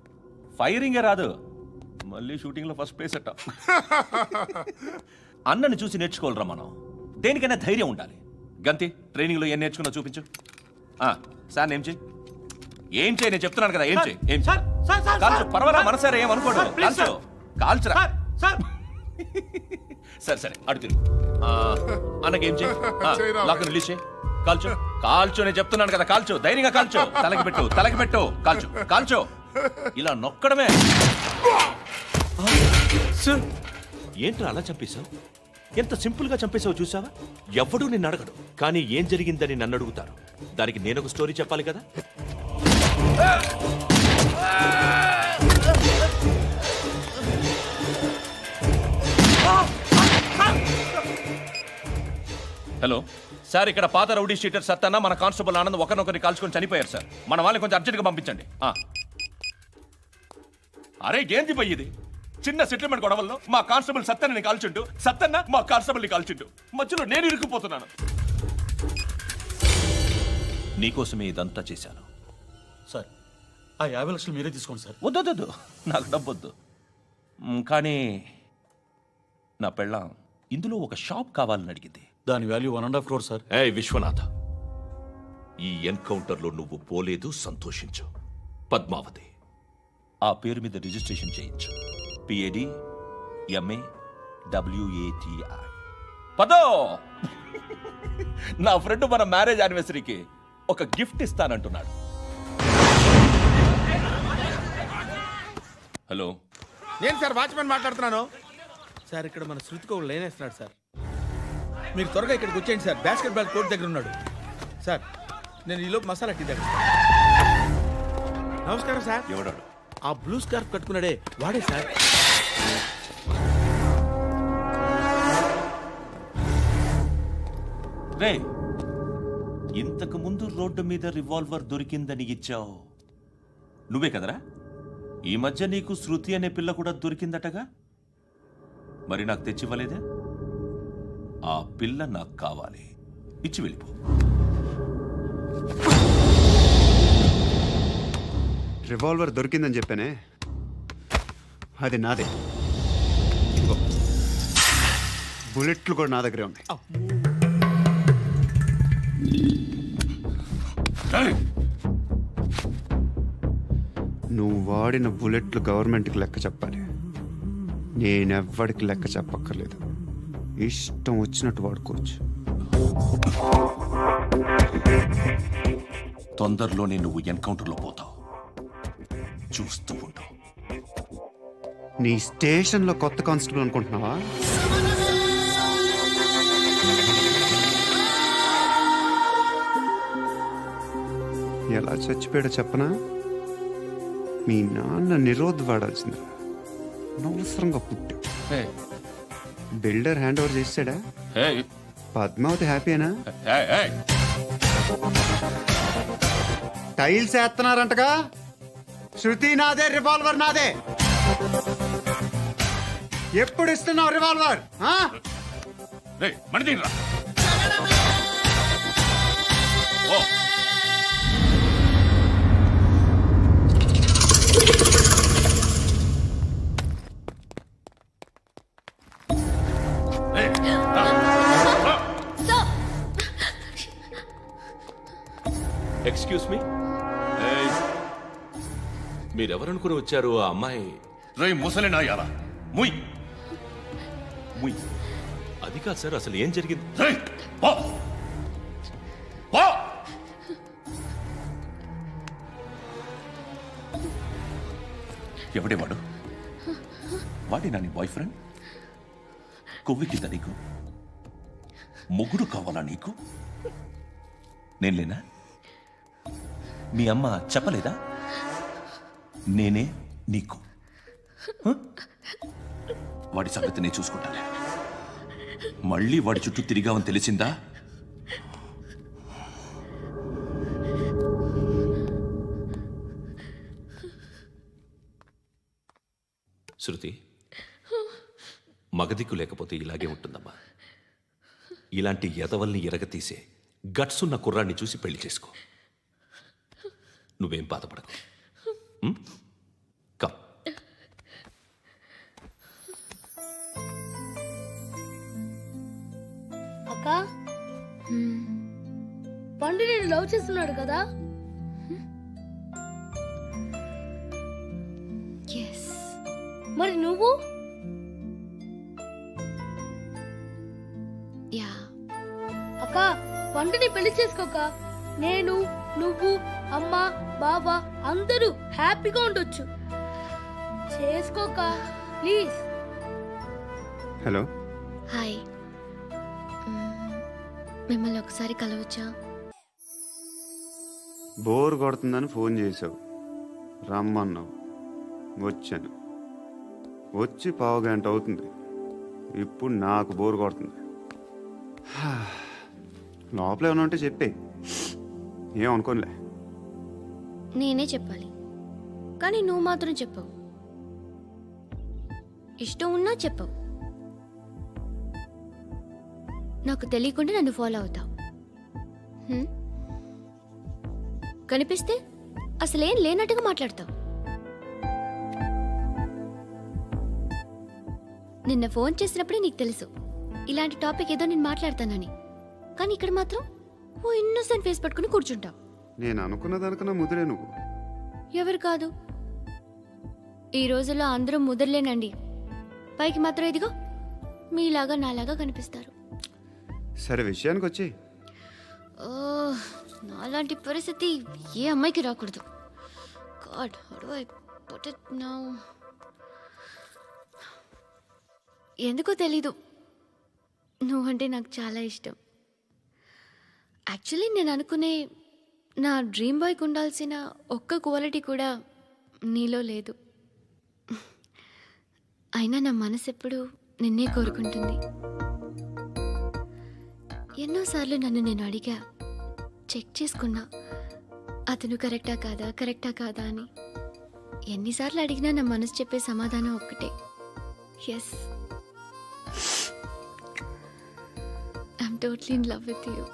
ఫైరింగే రాదు, మళ్ళీ షూటింగ్ లో ఫస్ట్ ప్లేస్ అట్ట. అన్నని చూసి నేర్చుకోవాలరా మనం. దేనికైనా ధైర్యం ఉండాలి. గంతి ట్రైనింగ్ లో ఏం నేర్చుకున్నా చూపించు. సార్ ఏం చేయి ఏం చేయి నేను చెప్తున్నాను కదా. ఏం చేయి ఏం కాల్చు. పర్వాలా మనసారా ఏమనుకోడు. కాల్చు కాల్చురా. సరే సరే అడు తిరుగు. అన్నకేం చేయి. లాక్ రిలీజ్ చేయి. కాల్చు కాల్చు నేను చెప్తున్నాను కదా. కాల్చు ధైర్యంగా కాల్చు. తలకి పెట్టు తలకి పెట్టు. కాల్చు కాల్చు. ఇలా నొక్కడమే. ఏంట్రా అలా చంపేశావు? ఎంత సింపుల్ గా చంపేశావు చూసావా? ఎవడూ నిన్ను అడగడు, కానీ ఏం జరిగిందని నన్ను అడుగుతారు. దానికి నేను ఒక స్టోరీ చెప్పాలి కదా. హలో సార్, ఇక్కడ పాత రౌడీ షీటర్ సత్తన్న మన కానిస్టేబుల్ ఆనంద్ ఒకరినొకరిని కాల్చుకొని చనిపోయారు సార్. మన వాళ్ళని కొంచెం అర్జెంట్గా పంపించండి. అరే ఏంది పోయి ఇది? చిన్న సెటిల్మెంట్ గొడవల్లో మా కానిస్టేబుల్ సత్తన్నని కాల్చుంటూ, సత్తన్న మా కానిస్టేబుల్ని కాల్చుంటూ మధ్యలో నేను ఇరుక్కుపోతున్నాను. నీకోసమే ఇదంతా చేశాను సార్. ఆ 50 లక్షలు మీరే తీసుకోండి సార్. వద్దొద్దు, నాకు డబ్బొద్దు. కానీ నా పెళ్ళాం ఇందులో ఒక షాప్ కావాలని అడిగింది. దాని వాల్యూ 1.5 crore సార్. ఏ విశ్వనాథ, ఈ ఎన్కౌంటర్లో నువ్వు పోలేదు, సంతోషించు. పద్మావతి ఆ పేరు మీద రిజిస్ట్రేషన్ చేయించు. PAD MA WATI. పదో, నా ఫ్రెండ్ మన మ్యారేజ్ యానివర్సరీకి ఒక గిఫ్ట్ ఇస్తానంటున్నాడు. హలో, నేను సార్ వాచ్మెన్ మాట్లాడుతున్నాను సార్. ఇక్కడ మన శృతికి ఒక లైన్ వేస్తున్నాడు సార్. మీరు త్వరగా ఇక్కడికి వచ్చేయండి సార్. బాస్కెట్ బాల్ కోర్ట్ దగ్గర ఉన్నాడు సార్. నేను ఈలోపు మసాలా టీ దగ్గర. నమస్కారం సార్. ఎవడాడు? ఆ బ్లూ స్కార్ఫ్ కట్టుకున్నాడే వాడే సార్. రే, ఇంతకు ముందు రోడ్డు మీద రివాల్వర్ దొరికిందని ఇచ్చావు నువ్వే కదరా? ఈ మధ్య నీకు శృతి అనే పిల్ల కూడా దొరికిందటగా. మరి నాకు తెచ్చివ్వలేదే? ఆ పిల్ల నాకు కావాలి, ఇచ్చి వెళ్ళిపో. రివాల్వర్ దొరికిందని చెప్పానే, అది నాదే. బుల్లెట్లు కూడా నా దగ్గరే ఉన్నాయి. నువ్వు వాడిన బుల్లెట్లు గవర్నమెంట్కి లెక్క చెప్పాలి. నేనెవ్వడికి లెక్క చెప్పక్కర్లేదు. ఇష్టం వచ్చినట్టు వాడుకోవచ్చు. తొందరలోనే నువ్వు ఎన్కౌంటర్లో పోతావు, చూస్తూ ఉంటావు. నీ స్టేషన్లో కొత్త కానిస్టేబుల్ అనుకుంటున్నావా? ఎలా చచ్చిపోయాడో చెప్పనా? మీ నాన్న నిరోధ్ వాడాల్సింది. అనవసరంగా పుట్టావు. బిల్డర్ హ్యాండ్ ఓవర్ చేసాడా? పద్మావతి హ్యాపీనా? టైల్స్ వేస్తున్నారంటగా. శృతి నాదే, రివాల్వర్ నాదే. ఎప్పుడు ఇస్తున్నావు రివాల్వర్? ఎక్స్క్యూజ్ మీ, మీరెవరనుకుని వచ్చారు? ఆ అమ్మాయి రై ముసలి నాయాల ముయ్ ముయ్. అది కాదు సార్, అసలు ఏం జరిగింది? ఎవడే వాడు? వాడేనా నీ బాయ్ ఫ్రెండ్? కొవ్వికిందా నీకు? మొగుడు కావాలా నీకు? నేను లేనా? మీ అమ్మ చెప్పలేదా నేనే నీకు? వాడి సంగతి నేను చూసుకుంటానే. మళ్ళీ వాడి చుట్టూ తిరిగావని తెలిసిందా? శృతి, మగదిక్కు లేకపోతే ఇలాగే ఉంటుందమ్మా. ఇలాంటి ఎదవల్ని ఎరగతీసే గట్స్ ఉన్న కుర్రాన్ని చూసి పెళ్లి చేసుకో. నువ్వేం బాధపడకు. కమ్. అక్క, పండు నేను లవ్ చేస్తున్నాడు కదా? మరి నువ్వు? అక్క, పండుని పెళ్లి చేసుకోక నేను, నువ్వు, అమ్మ, బావ అందరూ హ్యాపీగా ఉండొచ్చు. చేసుకోక ప్లీజ్. హలో. హాయ్. మిమ్మల్ని ఒకసారి కలవచ్చా? బోర్ కొడుతుందని ఫోన్ చేసావు, రమ్మన్నావు, వచ్చాను. వచ్చి పావుగంట అవుతుంది. ఇప్పుడు నాకు బోర్ కొడుతుంది. లోపల ఏమైనా ఉంటే చెప్పే, ఏమనుకోనిలే. నేనే చెప్పాలి, కానీ నువ్వు మాత్రం చెప్పవు. ఇష్టం ఉన్నా చెప్పవు. నాకు తెలియకుండా నన్ను ఫాలో అవుతావు. కనిపిస్తే అసలేం లేనట్టుగా మాట్లాడతావు. నిన్న ఫోన్ చేసినప్పుడే నీకు తెలుసు ఇలాంటి టాపిక్ ఏదో నేను మాట్లాడతానని. కానీ ఇక్కడ మాత్రం ఓ ఇన్నోసెంట్ ఫేస్ పట్టుకుని కూర్చుంటావు. నేను అనుకున్న దానికన్నా ముదిరే నువ్వు. ఎవరు కాదు, ఈ రోజుల్లో అందరూ ముదరలేనండి. పైకి మాత్రం ఇదిగో మీలాగా నాలాగా కనిపిస్తారు. సరే విషయానికి వచ్చి. నాలాంటి పరిస్థితి ఏ అమ్మాయికి రాకూడదు. God, how do I put it now? ఎందుకో తెలీదు, నువ్వంటే నాకు చాలా ఇష్టం. యాక్చువల్లీ నేను అనుకునే నా డ్రీమ్ బాయ్కి ఉండాల్సిన ఒక్క క్వాలిటీ కూడా నీలో లేదు. అయినా నా మనసు ఎప్పుడు నిన్నే కోరుకుంటుంది. ఎన్నోసార్లు నన్ను నేను అడిగా, చెక్ చేసుకున్నా అతను కరెక్టా కాదా అని. ఎన్నిసార్లు అడిగినా నా మనసు చెప్పే సమాధానం ఒక్కటే, yes, I'm totally in love with you.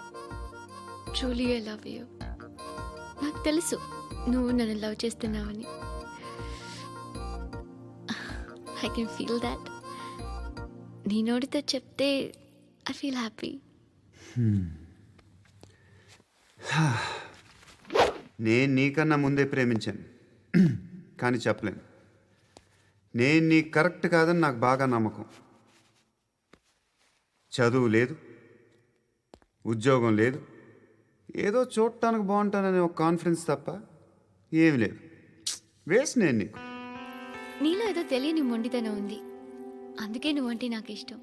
Truly I love you. నాకు తెలుసు నువ్వు నన్ను లవ్ చేస్తున్నావని. I can feel that. నీ నోటితో చెప్తే ఐ ఫీల్ హ్యాపీ. నేను నీకన్నా ముందే ప్రేమించాను, కానీ చెప్పలేను. నేను నీకు కరెక్ట్ కాదని నాకు బాగా నమ్మకం. చదువు లేదు, ఉద్యోగం లేదు, ఏదో చూడటానికి బాగుంటాననే ఒక కాన్ఫిడెన్స్ తప్ప ఏమి లేదు. వేస్ట్ నేను నీకు. నీలో ఏదో తెలియని మొండితనం ఉంది, అందుకే నువ్వంటే నాకు ఇష్టం.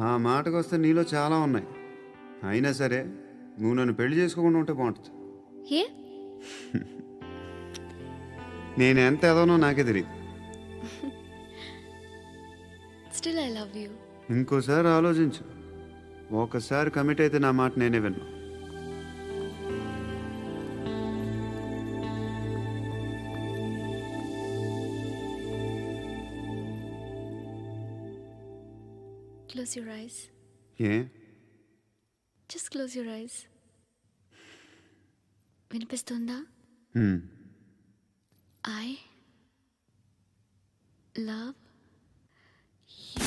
ఆ మాటకు వస్తే నీలో చాలా ఉన్నాయి. అయినా సరే నువ్వు నన్ను పెళ్లి చేసుకోకుండా ఉంటే బాగుంటుంది. ఏ? నేను ఎంత ఎదవనో నాకే తెలియదు. Still I love you. ఇంకోసారి ఆలోచించు. ఒకసారి కమిట్ అయితే నా మాట నేనే విన్నా. Close your eyes. A? Just close your eyes. వినిపిస్తుందా? I love you.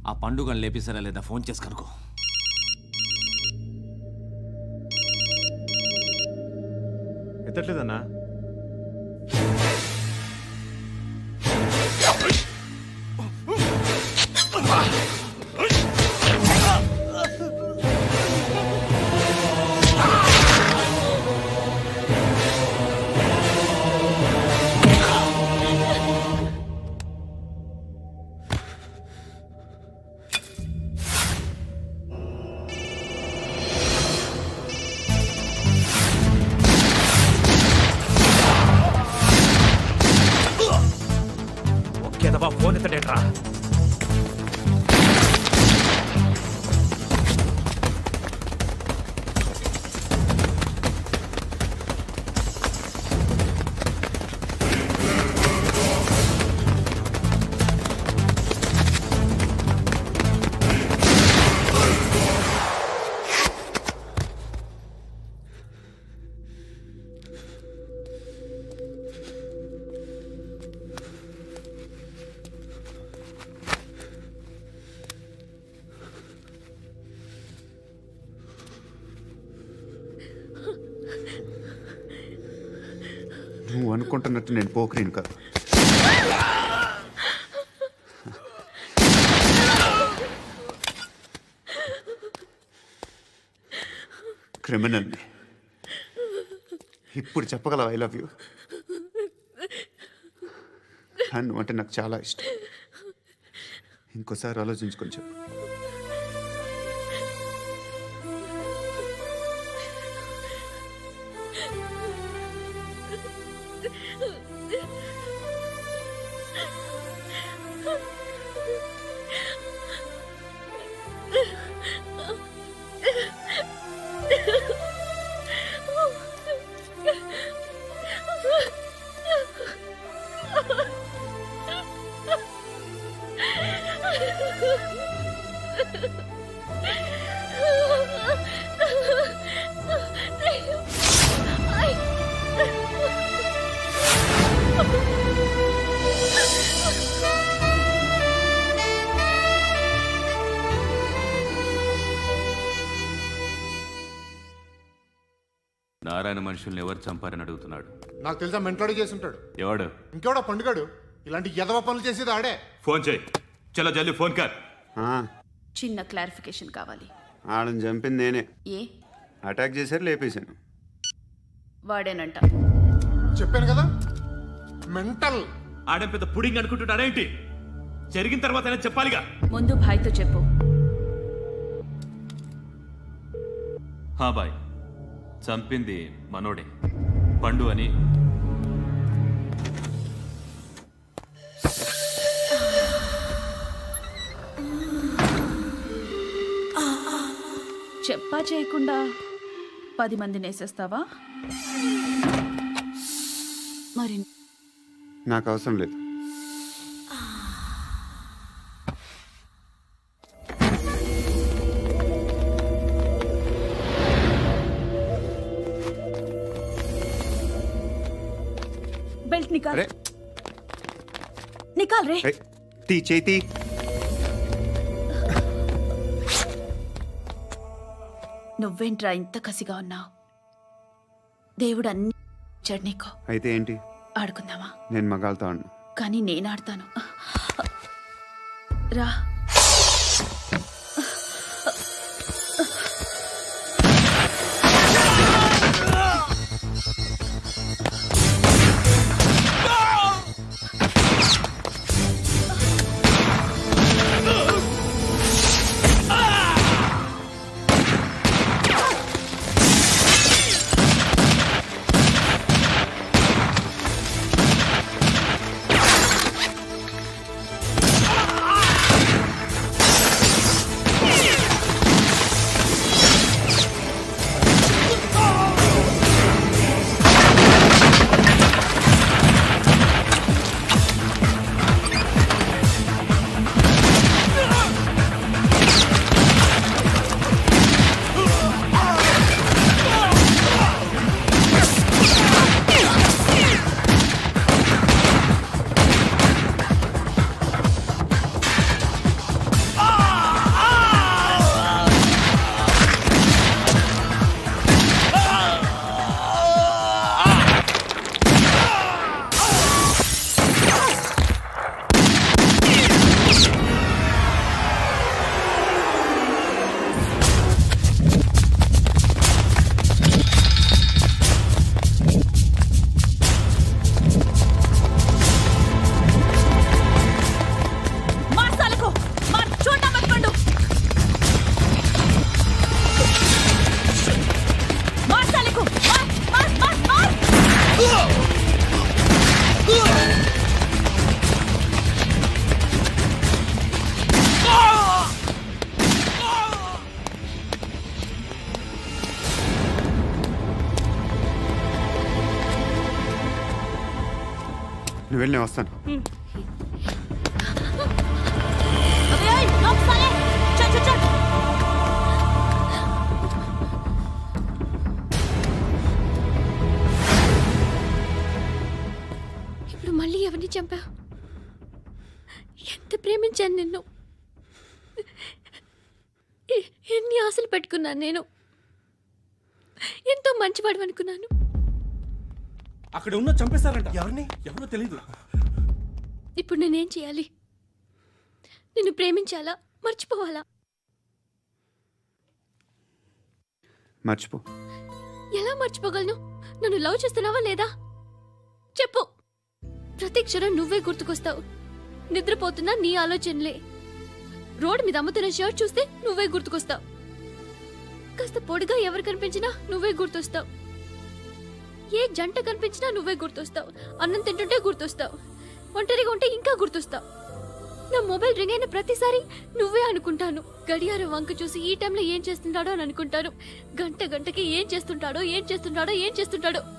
ఆ పండుగను లేపేసారా లేదా ఫోన్ చేసి కనుకో. ఎత్తట్లేదన్నా. ఫోన్ ఎత్తడేట్రా? నువ్వు అనుకుంటున్నట్టు నేను పోకరీని కాదు. క్రిమినల్ని. ఇప్పుడు చెప్పగలవు ఐ లవ్ యూ. నువ్వు అంటే నాకు చాలా ఇష్టం. ఇంకోసారి ఆలోచించుకొని చెప్పు. నారాయణ మనుషుల్ని ఎవరు చంపారని అడుగుతున్నాడు. నాకు తెలుసా మెంటలాడి చేసి ఉంటాడు. ఎవడు? ఇంకెవడా పండుగాడు. ఇలాంటి ఎదవ పనులు చేసేది ఆడే. ఫోన్ చేయి. చలో జల్దీ ఫోన్ కర్. చిన్న క్లారిఫికేషన్ కావాలి. ఆడని చంపింది నేనే. ఏ అటాక్ చేశారు, లేపేశాను. వాడేనంట. చెప్పాను కదా మెంటల్. ఆడే పెద్ద పుడింగ్ అనుకుంటున్నాడేంటి? జరిగిన తర్వాత చెప్పాలిగా. ముందు భాయ్తో చెప్పు. హా బాయ్, చంపింది మనోడే, పండు అని. చెప్పా చేయకుండా 10 మందిని వేసేస్తావా? మరి నాకు అవసరం లేదు. बेल्ट निकाल। निकाल रे। ती चेती। నువ్వేంట్రా ఇంత కసిగా ఉన్నావు? దేవుడు అన్ని ఇచ్చాడు నీకు. అయితే ఏంటి? ఆడుకుందామా? నేను మగాళ్ళతో ఆడను. కానీ నేను ఆడతాను. రా. నువ్వు వెళ్ళి నేను వస్తాను. ఇప్పుడు మళ్ళీ ఎవరిని చంపా? ఎంత ప్రేమించాను నిన్ను, ఎన్ని ఆశలు పెట్టుకున్నాను నేను. ఎంతో మంచివాడు అనుకున్నాను. అక్కడ ఉన్న చంపేశారంట. ఎవరిని? ఎవరో తెలీదు. ఇప్పుడు నేనేం చేయాలి? నిన్ను ప్రేమించాలా, మర్చిపోవాలా? మర్చిపో. ఎలా మర్చిపోగలను? నన్ను లవ్ చేస్తున్నావా లేదా చెప్పు. ప్రతి క్షణం నువ్వే గుర్తుకొస్తావు. నిద్రపోతున్నా నీ ఆలోచనలే. రోడ్డు మీద అమ్ముతున్న షర్ట్ చూస్తే నువ్వే గుర్తుకొస్తావు. కాస్త పొడిగా ఎవరు కనిపించినా నువ్వే గుర్తొస్తావు. ఏ జంట కనిపించినా నువ్వే గుర్తొస్తావు. అన్నం తింటుంటే గుర్తొస్తావు. ఒంటరిగా ఉంటే ఇంకా గుర్తొస్తావు. నా మొబైల్ రింగ్ అయిన ప్రతిసారి నువ్వే అనుకుంటాను. గడియారం వంక చూసి ఈ టైంలో ఏం చేస్తుంటాడో అని అనుకుంటాను. గంట గంటకి ఏం చేస్తుంటాడో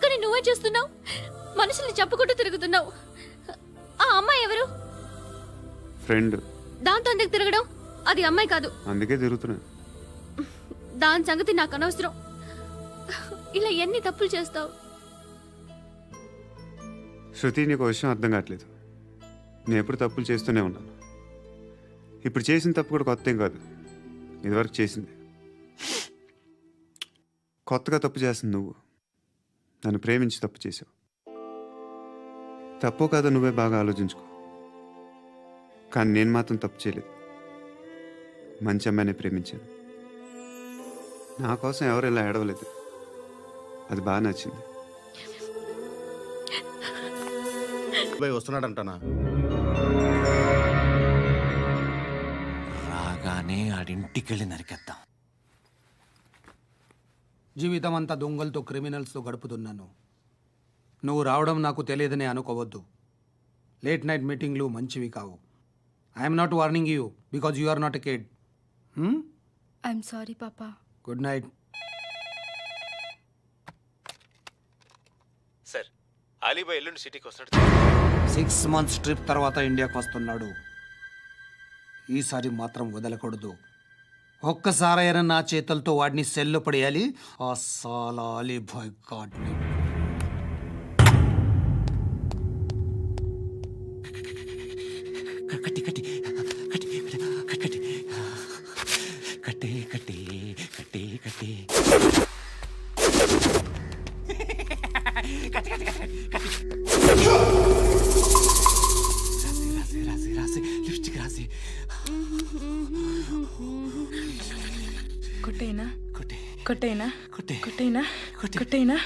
కానీ నువ్వే చేస్తున్నావు. మనుషుల్ని చంపుకుంటూ తిరుగుతున్నావు. ఆ అమ్మాయి ఎవరు? ఫ్రెండ్. దాంతో ఎందుకు తిరగడం? అది అమ్మాయి కాదు. అందుకే తిరుగుతున్నా. దాని సంగతి నాకు అనవసరం. ఇలా ఎన్ని తప్పులు చేస్తావు? శృతి, నీకు విషయం అర్థం కావట్లేదు. నేను ఎప్పుడు తప్పులు చేస్తూనే ఉన్నాను. ఇప్పుడు చేసిన తప్పు కూడా కొత్త ఏం కాదు, ఇదివరకు చేసింది. కొత్తగా తప్పు చేస్తుంది నువ్వు. నన్ను ప్రేమించి తప్పు చేసావు. తప్పు కాదో నువ్వే బాగా ఆలోచించుకో. కానీ నేను మాత్రం తప్పు చేయలేదు. మంచి అమ్మాయిని ప్రేమించాను. నా కోసం ఎవరు ఇలా ఏడవలేదు. అది బాగా నచ్చింది. వస్తున్నాడంటనా? రాగానే ఆడింటికెళ్ళి నరికేద్దాం. జీవితం అంతా దొంగలతో, క్రిమినల్స్తో గడుపుతున్నాను. నువ్వు రావడం నాకు తెలియదని అనుకోవద్దు. లేట్ నైట్ మీటింగ్లు మంచివి కావు. I'm not warning you because you are not a kid. I'm sorry papa. Good night. Sir, Alibhai ఎల్లుండి సిటీకి వస్తాడు. 6 months ట్రిప్ తర్వాత ఇండియాకి వస్తున్నాడు. ఈసారి మాత్రం వదలకూడదు. ఒక్కసారైనా నా చేతులతో వాడిని సెల్లో పడేయాలి. ఆ సాలా అలీబాయ్ గాడ్ని. కట్టి కట్టి కట్టి కట్టి కట్టే కట్టే కట్టే కట్టే రాసి రాసి లిప్స్టిక్ రాసి కొట్టేనా కొట్టే కొట్టేనా కొట్టే కొట్టేనా కొట్టేనా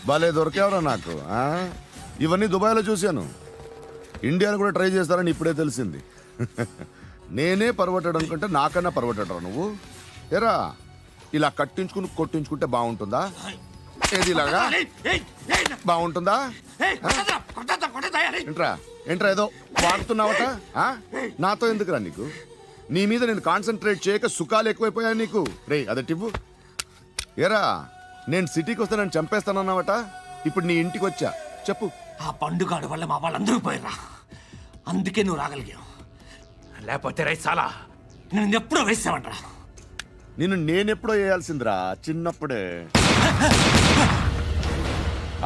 భలే దొరికేవరా నాకు. ఇవన్నీ దుబాయ్లో చూశాను. ఇండియాలో కూడా ట్రై చేస్తారని ఇప్పుడే తెలిసింది. నేనే పర్వటాడు అనుకుంటే నాకన్నా పర్వటాడరా నువ్వు. ఎరా ఇలా కట్టించుకుని కొట్టించుకుంటే బాగుంటుందా? ఏది ఇలాగా బాగుంటుందా? ఏంట్రా ఏంట్రా ఏదో వాడుతున్నావట? నాతో ఎందుకురా నీకు? నీ మీద నేను కాన్సన్ట్రేట్ చేయక సుఖాలు ఎక్కువైపోయాయి నీకు. రే అదటివ్వు. ఎరా నేను సిటీకి వస్తే నన్ను చంపేస్తానన్నావట. ఇప్పుడు నీ ఇంటికి వచ్చా. చెప్పు. ఆ పండుగాడు వల్ల మా వాళ్ళందరూ పోయిరా. అందుకే నువ్వు రాగలిగావు. లేకపోతే రైసాలా నేను ఎప్పుడో వేసావంటరా. నిన్ను నేనెప్పుడో వేయాల్సిందిరా, చిన్నప్పుడే.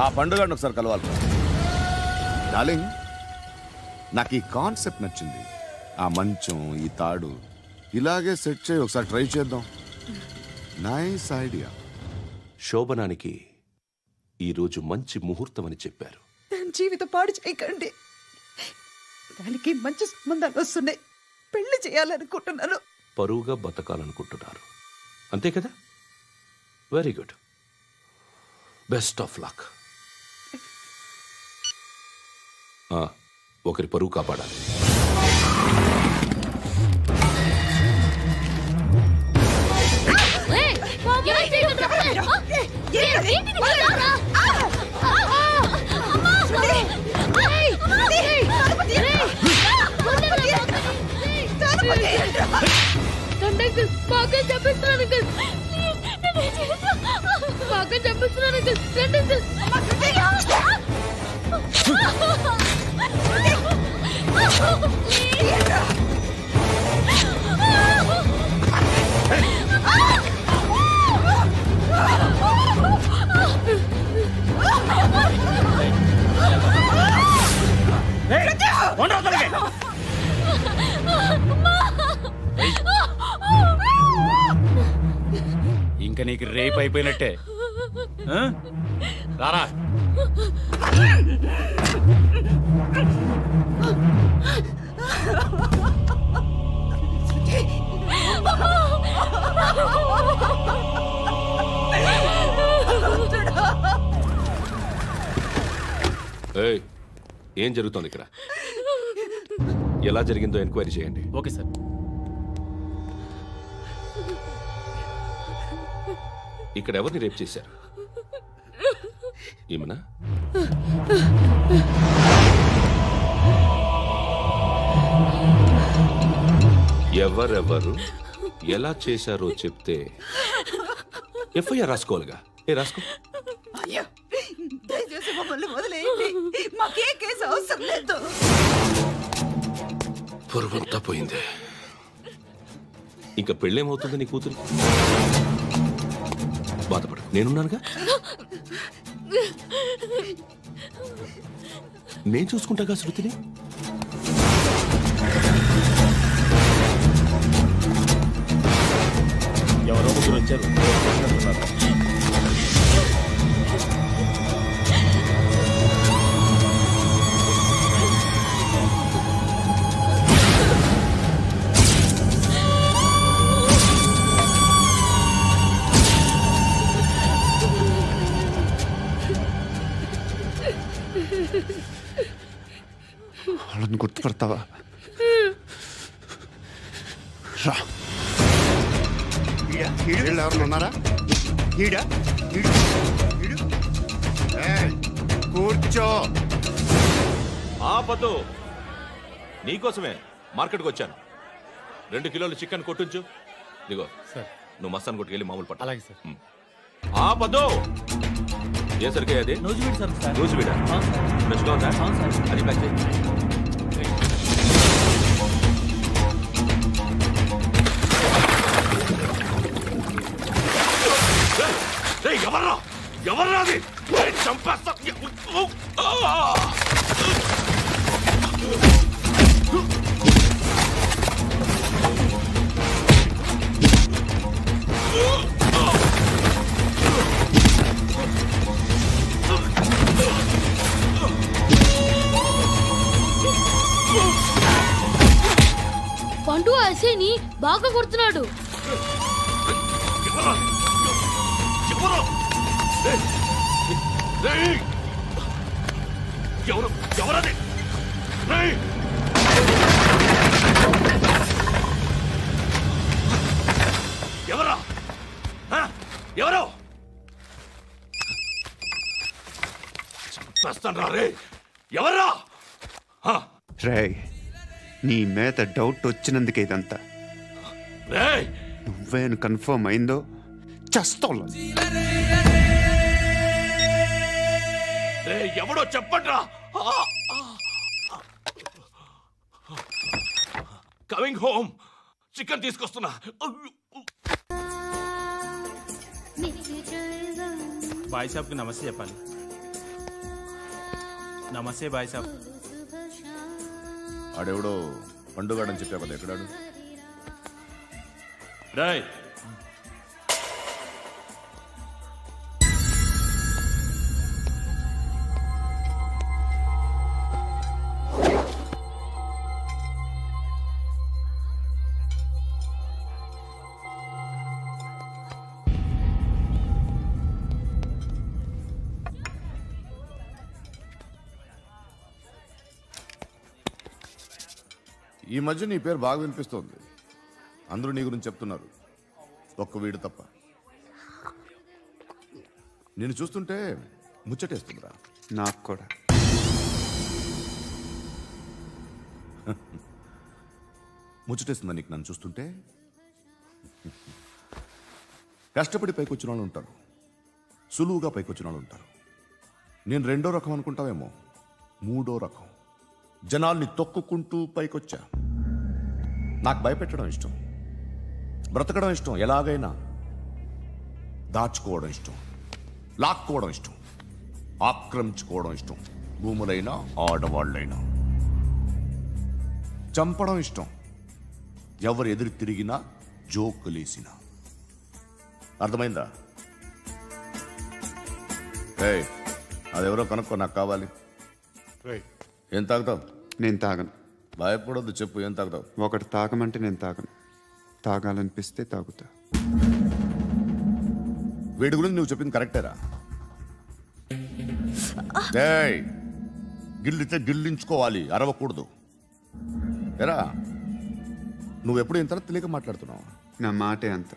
ఆ పండుగను ఒకసారి కలవాలి డార్లింగ్. నాకు ఈ కాన్సెప్ట్ నచ్చింది. ఆ మంచం, ఈ తాడు ఇలాగే సెట్ చేయి. ఒకసారి ట్రై చేద్దాం. Nice idea. శోభనానికి ఈరోజు మంచి ముహూర్తం అని చెప్పారు. దాని జీవితం పాడు చేయకండి. దానికి మంచి సంబంధాలు వస్తున్నాయి. పెళ్లి చేయాలనుకుంటున్నాను. పరువుగా బతకాలనుకుంటున్నారు అంతే కదా? Very good. Best of luck. ఒకరి పరువు కాపాడాలి. ఇంకా నీకు రేపు అయిపోయినట్టే. రారా. ఏం జరుగుతోంది ఇక్కడ? ఎలా జరిగిందో ఎంక్వైరీ చేయండి. Okay sir. ఇక్కడ ఎవరిని రేప్ చేశారు? ఈమెనా? ఎవరెవరు ఎలా చేశారో చెప్తే ఎఫ్ఐఆర్ రాసుకోవాలిగా. రాసుకో. అయ్యో, దయచేసి మమ్మల్ని వదిలేయండి. మాకే కేసు అవసరం లేదు. పొరువంతా పోయింది. ఇంకా పెళ్ళేమవుతుంది నీ కూతురు? బాధపడు, నేనున్నానుగా. నేను చూసుకుంటాగా శృతిని. ఎవరో ముగ్గురు వచ్చారు. వాళ్ళని గుర్తుపడతావా? రా. ఎవరు ఉన్నారా? కూర్చో. ఆపదు. నీకోసమే మార్కెట్కి వచ్చాను. 2 కిలోలు చికెన్ కొట్టించు. ఇదిగో సార్, నువ్వు మస్తాన్ కొట్టుకెళ్ళి మామూలు పట్టు. అలాగే సార్. ఆపదు. ఏ సరికే అది? నూజివీడు సార్. నూజివీడా? ఫ్రెష్గా ఉందా? అది ప్యాక్ చేయి. ఎవర్రా? ఎవర్రా అది? చంపేస్తా. పండు అసేని బాగా కొడుతున్నాడు. ఎవరది? ఎవరా? ఎవరు? చంపేస్తాను రే. ఎవర్రా? రే, నీ మీద డౌట్ వచ్చినందుకే ఇదంతా. నువ్వేను కన్ఫర్మ్ అయిందో చేస్తావు. ఎవడో చెప్పండ్రా. Coming home. చికెన్ తీసుకొస్తున్నా. బాయ్ సాబ్కి నమస్తే చెప్పాలి. నమస్తే బాయ్ సాబ్. ఆడెవడో పండుగాడని చెప్పావు కదా, ఎక్కడాడు? రాయ్. ఈ మధ్య నీ పేరు బాగా వినిపిస్తోంది. అందరూ నీ గురించి చెప్తున్నారు, ఒక్క వీడు తప్ప. నేను చూస్తుంటే ముచ్చటేస్తుందిరా. నాకు కూడా. ముచ్చటేస్తుందా నీకు నన్ను చూస్తుంటే? కష్టపడి పైకి వచ్చిన వాళ్ళు ఉంటారు, సులువుగా పైకి వచ్చిన వాళ్ళు ఉంటారు. నేను రెండో రకం అనుకుంటావేమో, మూడో రకం. జనాల్ని తొక్కుకుంటూ పైకొచ్చా. నాకు భయపెట్టడం ఇష్టం, బ్రతకడం ఇష్టం, ఎలాగైనా దాచుకోవడం ఇష్టం, లాక్కోవడం ఇష్టం, ఆక్రమించుకోవడం ఇష్టం. భూములైనా ఆడవాళ్ళైనా చంపడం ఇష్టం, ఎవరు ఎదురు తిరిగినా జోకులేసినా. అర్థమైందా? ఏయ్, అదెవరో కనుక్కో, నాకు కావాలి. ఏం తాగుతావు? నేను తాగను. భయపడొద్దు, చెప్పు ఏం తాగుతావు? ఒకటి తాగమంటే నేను తాగను, తాగాలనిపిస్తే తాగుతా. వీడి గురించి నువ్వు చెప్పింది కరెక్టేరా? ఏయ్, గిల్లితే గిల్లించుకోవాలి, అరవకూడదు. ఎరా, నువ్వెప్పుడు ఇంత తెలియక మాట్లాడుతున్నావు? నా మాటే అంత.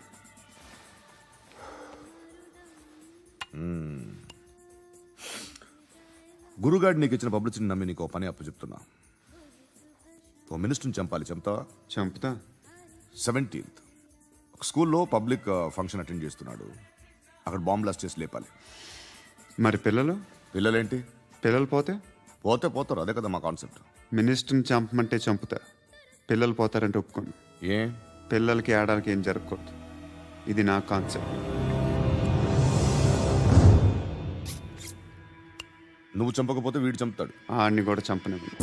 గురుగాడు నీకు ఇచ్చిన పబ్లిసిటీని నమ్మి నీకు పని అప్పు చెప్తున్నా. ఓ మినిస్టర్ని చంపాలి, చంపుతావా? చంపుతా. 17th ఒక స్కూల్లో పబ్లిక్ ఫంక్షన్ అటెండ్ చేస్తున్నాడు, అక్కడ బాంబ్ బ్లాస్ట్ చేసి లేపాలి. మరి పిల్లలు? పిల్లలేంటి? పిల్లలు పోతే పోతారు, అదే కదా మా కాన్సెప్ట్. మినిస్టర్ని చంపమంటే చంపుతా, పిల్లలు పోతారంటే ఒప్పుకోను. ఏ? పిల్లలకి ఆడాలకి ఏం జరగకూడదు, ఇది నా కాన్సెప్ట్. నువ్వు చంపకపోతే వీడు చంపుతాడు. ఆడిని కూడా చంపనివ్వను.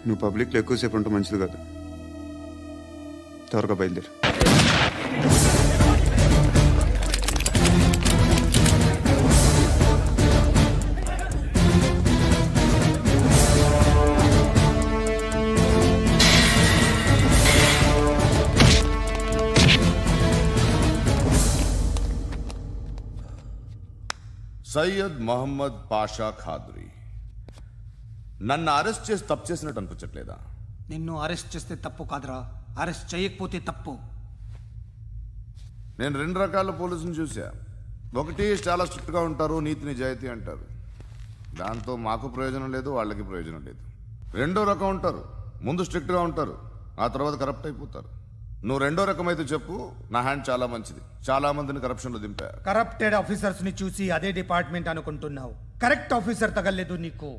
నువ్వు పబ్లిక్లో ఎక్కువసేపు ఉంటే మంచిది కాదు. త్వరగా బయలుదేరు. సయ్యద్ మహమ్మద్ పాషా ఖాద్రీ నన్ను అరెస్ట్ చేసి తప్పు చేసినట్టు అనిపించట్లేదా? నిన్ను అరెస్ట్ చేస్తే తప్పు కాదురా, అరెస్ట్ చేయకపోతే తప్పు. నేను 2 రకాల పోలీసుని చూసా. ఒకటి చాలా స్ట్రిక్ట్గా ఉంటారు, నీతి నిజాయితీ అంటారు, దాంతో మాకు ప్రయోజనం లేదు, వాళ్ళకి ప్రయోజనం లేదు. రెండో రకం ఉంటారు, ముందు స్ట్రిక్ట్గా ఉంటారు, ఆ తర్వాత కరప్ట్ అయిపోతారు. నువ్వు రెండో రకం అయితే చెప్పు, నా హ్యాండ్ చాలా మంచిది, చాలా మందిని కరప్షన్లో దింపా. కరప్టెడ్ ఆఫీసర్స్ ని చూసి అదే డిపార్ట్మెంట్ అనుకుంటున్నావు, కరెక్ట్ ఆఫీసర్ తగలేదు నీకు.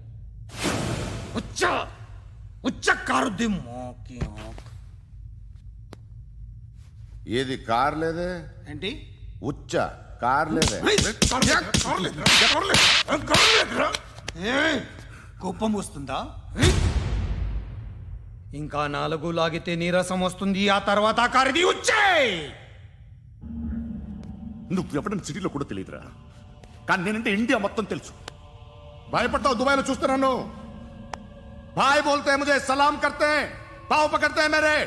ఏది కార్ లేదే? ఏంటి? ఉచ్చ కార్ లేదే? కోపం వస్తుందా? ఇంకా 4 లాగితే నీరసం వస్తుంది, ఆ తర్వాత కారిది ఉచ్చే. నువ్వు ఎప్పుడైనా సిటీలో కూడా తెలియదురా, కానీ నేనంటే ఇండియా మొత్తం తెలుసు. భయపడతావు? దుబాయ్లో చూస్తున్నాను. భాయ్ బోల్తే ముజే సలాం కర్తే, పావు పకడ్తే మేరే.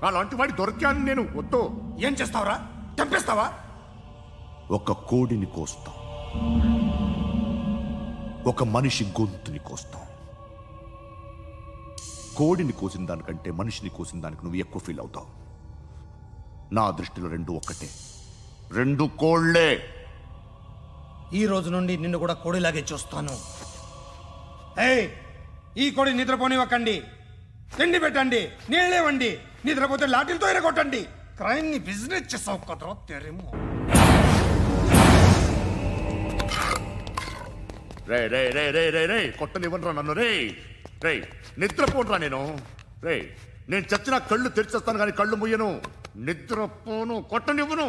అలాంటి వాడి దొరికాను నేను. వద్దు. ఏం చేస్తావురా? చంపేస్తావా? ఒక కోడిని కోస్తాం, ఒక మనిషి గొంతుని కోస్తాం. కోడిని కోసిన దానికంటే మనిషిని కోసిన దానికి నువ్వు ఎక్కువ ఫీల్ అవుతావు. నా దృష్టిలో 2 ఒక్కటే, 2 కోళ్లే. ఈ రోజు నుండి నిన్ను కూడా కోడిలాగే చూస్తాను. ఏయ్, ఈ కోడి నిద్రపోనివ్వకండి, తిండి పెట్టండి, నీళ్ళేవండి. నిద్రపోతే లాఠీలతో ఎరగొట్టండి. క్రైమ్ ని బిజినెస్ చేసావు కదరా తెరేమో. రే రే రే రే రే రే కొట్టనివ్వనరా నన్ను. రే రే నిద్రపోనరా నేను. రే నేను చచ్చిన కళ్ళు తెరిచేస్తాను కానీ కళ్ళు ముయ్యను. నిద్రపోను, కొట్టనివ్వను.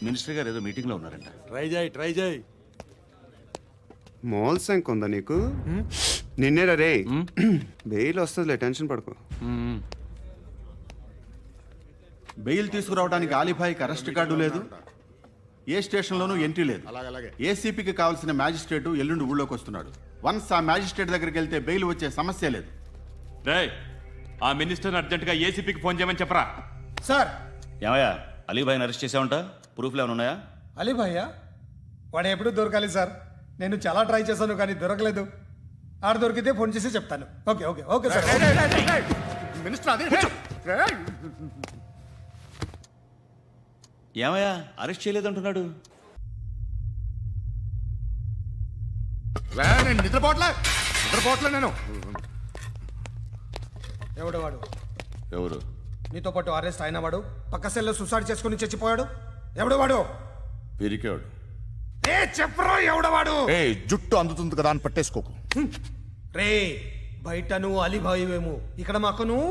మినిస్టర్ గారు ఏదో మీటింగ్లో ఉన్నారంట. ట్రై చేయి. మోల్ సంక్ ఉందా నీకు? నిన్నేరా రే. బెయిల్ వస్తుందిలే, టెన్షన్ పడుకో. బెయిల్ తీసుకురావడానికి ఆలిభాయికి అరెస్ట్ కార్డు లేదు, ఏ స్టేషన్లోనూ ఎంట్రీ లేదు. ఏసీపీకి కావాల్సిన మ్యాజిస్ట్రేటు ఎల్లుండి ఊళ్ళోకి వస్తున్నాడు. వన్స్ ఆ మ్యాజిస్ట్రేట్ దగ్గరికి వెళ్తే బెయిల్ వచ్చే సమస్య లేదు. రేయ్, ఆ మినిస్టర్ని అర్జెంటుగా ఏసీపీకి ఫోన్ చేయమని చెప్పరా. సార్. ఏమయ్యా, అలీభాయిని అరెస్ట్ చేసావంట? ప్రూఫ్లు ఏమైనా ఉన్నాయా? అలీభాయ్యా? వాడు ఎప్పుడు దొరకాలి సార్. నేను చాలా ట్రై చేశాను కానీ దొరకలేదు. ఆడ దొరికితే ఫోన్ చేసి చెప్తాను. Okay okay okay sir. Minister అది ఏమయ్యా అరెస్ట్ చేయలేదంటున్నాడు? నేను నిద్రపోవట్లే నేను. ఎవడు వాడు? ఎవరు? నీతో పాటు అరెస్ట్ అయిన వాడు, పక్క సెల్లో సూసైడ్ చేసుకుని చచ్చిపోయాడు. ఎవడు వాడు? పిరికాడు. ఏ చెప్పరా ఎవడవాడు? ఏ జుట్టు అందుతుంది కదా అని పట్టేసుకోకు. రే బయట నువ్వు అలీబాయివేమో, ఇక్కడ మాకు నువ్వు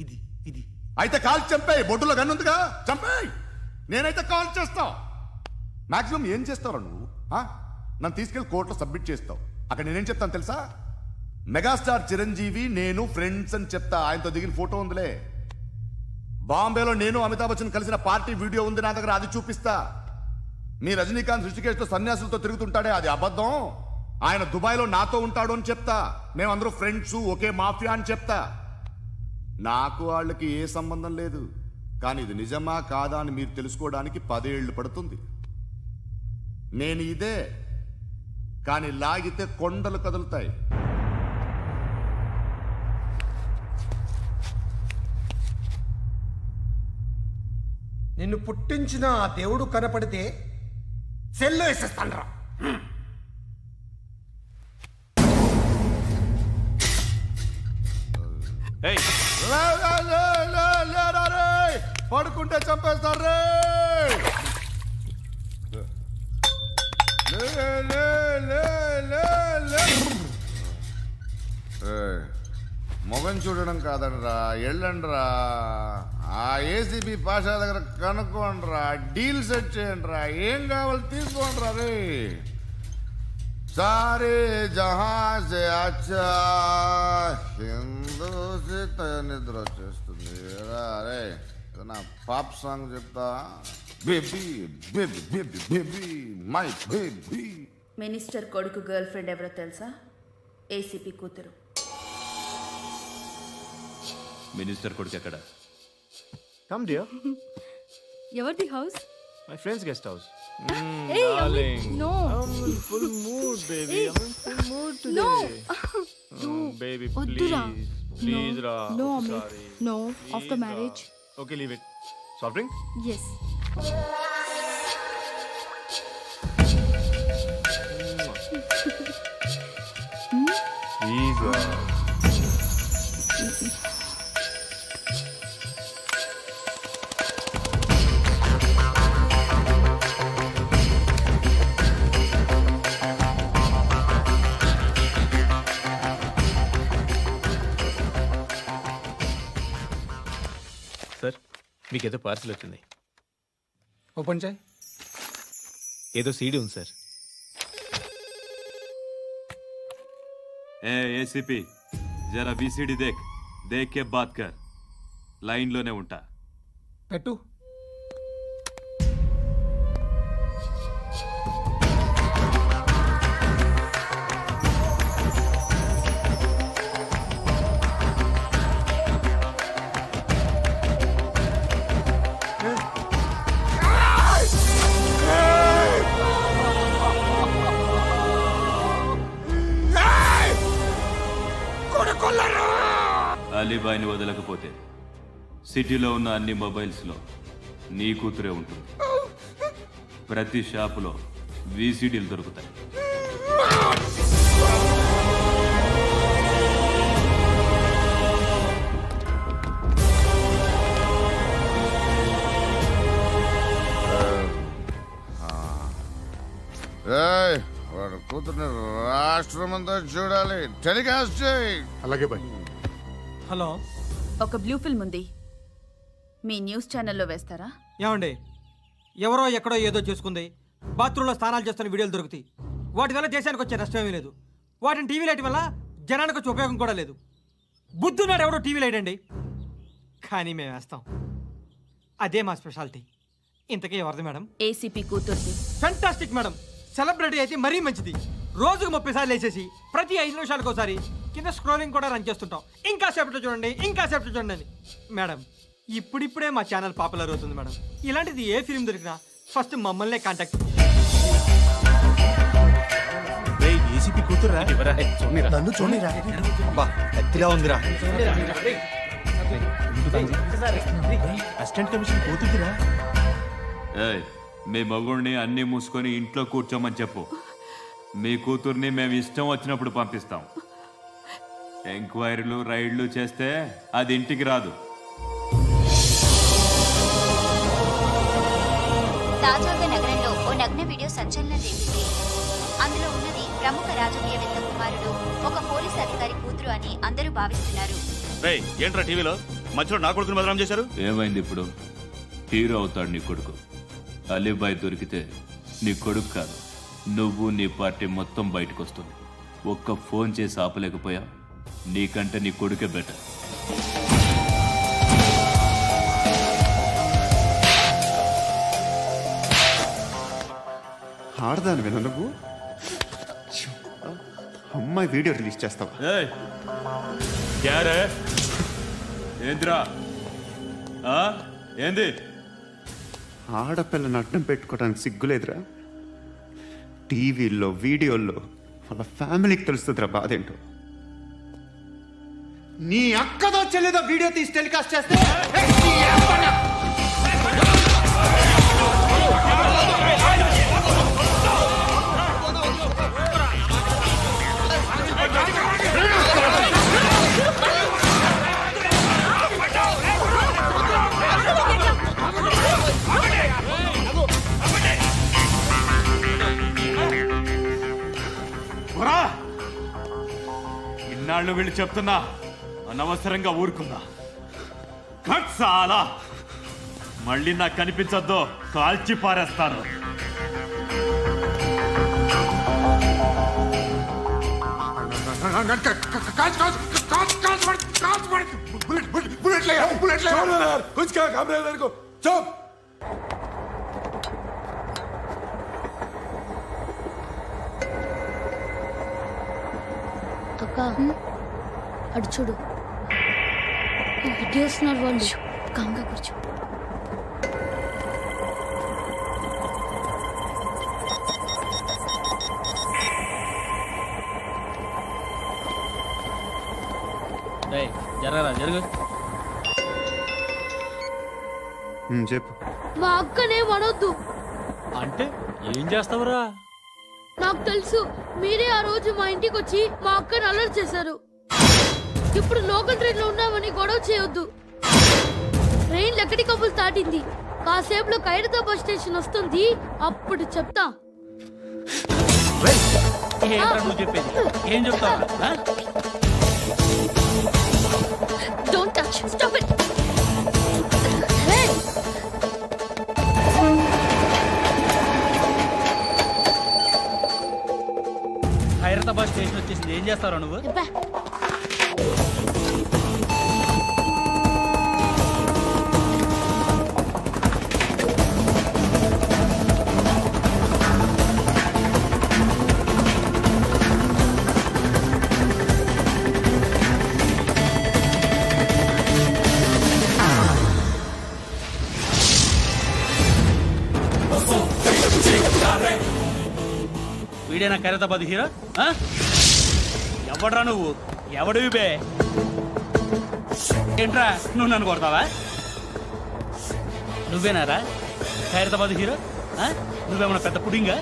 ఇది ఇది. అయితే కాల్ చంపేయి. బొడ్డులో గన్నుందిగా చంపేయి. నేనైతే కాల్ చేస్తా. మాక్సిమం ఏం చేస్తావు నువ్వు? నన్ను తీసుకెళ్లి కోర్టులో సబ్మిట్ చేస్తావు. అక్కడ నేనేం చెప్తాను తెలుసా? మెగాస్టార్ చిరంజీవి నేను ఫ్రెండ్స్ అని చెప్తా. ఆయనతో దిగిన ఫోటో ఉందిలే. బాంబేలో నేను అమితాబ్ బచ్చన్ కలిసిన పార్టీ వీడియో ఉంది నా దగ్గర, అది చూపిస్తా. మీ రజనీకాంత్ ఋషికేష్తో సన్యాసులతో తిరుగుతుంటాడే, అది అబద్ధం. ఆయన దుబాయ్లో నాతో ఉంటాడు అని చెప్తా. మేమందరూ ఫ్రెండ్స్, ఒకే మాఫియా అని చెప్తా. నాకు వాళ్ళకి ఏ సంబంధం లేదు. కానీ ఇది నిజమా కాదా అని మీరు తెలుసుకోవడానికి 10 ఏళ్ళు పడుతుంది. నేను ఇదే, కానీ లాగితే కొండలు కదులుతాయి. నిన్ను పుట్టించిన ఆ దేవుడు కనపడితే సెల్లో వేసేస్తాను రా. పడుకుంటే చంపేస్తారు రే. మొగం చూడడం కాదండ్రా, వెళ్ళండ్రా. ఆ ఏసీబీ పాషా దగ్గర కనుక్కోండ్రా, డీల్ సెట్ చేయండిరా. ఏం కావాలి తీసుకోండిరా రే. సారే జహా సే అచ్చా హిందూ నిద్ర వచ్చేస్తుంది రే. నా పాప్ సాంగ్ చెప్తా. Baby baby baby baby my baby. Minister కొడుకు గర్ల్ ఫ్రెండ్ ఎవరో తెలుసా? ఏసీపీ కూతురు. మినిస్టర్ కొడుకు ఎక్కడ? Come dear. ఎవరిది house? My friend's guest house. Hey, no. I'm in full mood, baby. I'm in full mood today. No. Baby, Oddura. please, Ra. No, Amit. Sorry. No, Please, after Ra. marriage. Okay, leave it. Soft drink? Yes. Please, Ra. Sir, మీకేదో parcel వచ్చింది. Open చేయి. ఏదో CD ఉంది సార్. ACP జరా BCD దేఖ్ కే బాత్ కర్. లైన్లోనే ఉంటా. పెట్టు. అలీబాయిని వదలకపోతే సిటీలో ఉన్న అన్ని మొబైల్స్లో నీ కూతురే ఉంటుంది. ప్రతి షాపులో వీసీడీలు దొరుకుతాయి. వాడు కూతుర్ని రాష్ట్రమంతా చూడాలి. టెలికాస్ట్ చేయి. అలాగే బాయ్. హలో, ఒక బ్లూ ఫిల్మ్ ఉంది, మీ న్యూస్ ఛానల్లో వేస్తారా? ఏమండి, ఎవరో ఎక్కడో ఏదో చేసుకుంది, బాత్రూంలో స్నానాలు చేస్తున్న వీడియోలు దొరుకుతాయి. వాటి వల్ల దేశానికి వచ్చే నష్టం ఏమీ లేదు. వాటిని టీవీ లైట్ వల్ల జనానికి వచ్చే ఉపయోగం కూడా లేదు. బుద్ధున్నాడు ఎవడో టీవీ లైట్ అండి, కానీ మేము వేస్తాం. అదే మా స్పెషాలిటీ. ఇంతకీ ఎవరిది మేడం? ఏసీపీ కూతుర్ది. Fantastic madam. సెలబ్రిటీ అయితే మరీ మంచిది. రోజుకు 30 సార్లు వేసేసి ప్రతి 5 నిమిషాలకు ఒకసారి కింద స్క్రోలింగ్ కూడా రన్ చేస్తుంటాం. ఇంకా సేపట్లో చూడండి, ఇంకా సేపట్లో చూడండి అని. మేడం, ఇప్పుడిప్పుడే మా ఛానల్ పాపులర్ అవుతుంది మేడం. ఇలాంటిది ఏ ఫిల్మ్ దొరికినా ఫస్ట్ మమ్మల్నే కాంటాక్ట్. ఏసీపీ ఏసీపీ కూతురా నన్ను చూడరా బా ఎత్తిలా ఉందిరా అసిస్టెంట్ కమిషన్ కూతురురా. ఏయ్, మీ మగుడిని అన్నీ మూసుకొని ఇంట్లో కూర్చోమని చెప్పు. మీ కూతుర్ని మేము ఇష్టం వచ్చినప్పుడు పంపిస్తాం. ఎంక్వైరీలు రైడ్లు చేస్తే అది ఇంటికి రాదు. తాజాగా నగరంలో ఓ నగ్న వీడియో సంచలనం రేపింది. అందులో ఉన్నది ప్రముఖ రాజకీయవేత్త కుమారుడు, ఒక పోలీస్ అధికారి కూతురు అని అందరూ భావిస్తున్నారు. ఏంట్రా టీవీలో మధ్యలో నా కొడుకుని బదనాం చేశారు? ఏమైంది ఇప్పుడు? హీరో అవుతాడు నీ కొడుకు. అలీబాయ్ దొరికితే నీ కొడుకు కాదు, నువ్వు నీ పార్టీ మొత్తం బయటకు వస్తుంది. ఒక్క ఫోన్ చేసి ఆపలేకపోయా, నీకంటే నీ కొడుకే బెటర్. ఆడదాను విన నువ్వు అమ్మాయి వీడియో రిలీజ్ చేస్తావా? ఏంద్రా ఏంది? ఆడపిల్లని అడ్డం పెట్టుకోవడానికి సిగ్గులేదురా? టీవీల్లో వీడియోల్లో వాళ్ళ ఫ్యామిలీకి తెలుస్తుందిరా బాధేంటో. నీ అక్కదో చెల్లిదో వీడియో తీసి టెలికాస్ట్ చేస్తే ఇన్నాళ్ళు వీళ్ళు చెప్తున్నా అనవసరంగా ఊరుకున్నా. చాలా మళ్ళీ నాకు కనిపించొద్దు, కాల్చి పారేస్తాను. అక్క అడు చూడు, ఇటు వస్తున్నారు వాళ్ళు. కామ్గా కూర్చో. జరగరా జరుగు. చెప్పు. మా అక్కనే వనొద్దు. అంటే ఏం చేస్తావురా? నాకు తెలుసు, మీరే ఆ రోజు మా ఇంటికి వచ్చి మా అక్కని అలర్ట్ చేశారు. ఇప్పుడు లోకల్ ట్రైన్ లో ఉన్నామని గొడవ చేయొద్దు. ట్రైన్ లక్కడి కబుల్ దాటింది. కాసేపులో ఖైరతాబాద్ స్టేషన్ వస్తుంది, అప్పుడు చెప్తా. నువ్వు చెప్పేది ఏం చెప్తావా? Don't touch. Stop it. Khairatabad station వచ్చేసింది, ఏం చేస్తారా నువ్వు? వీడేనా ఖైరతాబాద్ హీరో? ఎవడ్రా నువ్వు? ఎవడివి బే? ఏంట్రా నువ్వు నన్ను కొడతావా? నువ్వేనారా ఖైరతాబాద్ హీరో? నువ్వేమన్నా పెద్ద పుడింగా?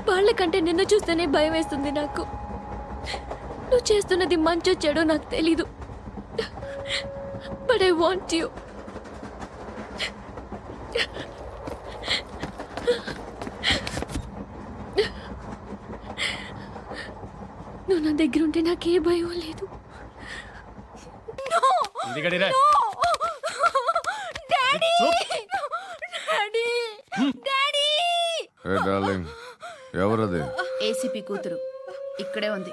వాళ్ళకంటే నిన్ను చూస్తేనే భయం వేస్తుంది నాకు. నువ్వు చేస్తున్నది మంచో చెడో నాకు తెలీదు. But I want you. నువ్వు నా దగ్గర ఉంటే నాకే భయం లేదు. ఎవరది? ఏసీపీ కూతురు ఇక్కడే ఉంది.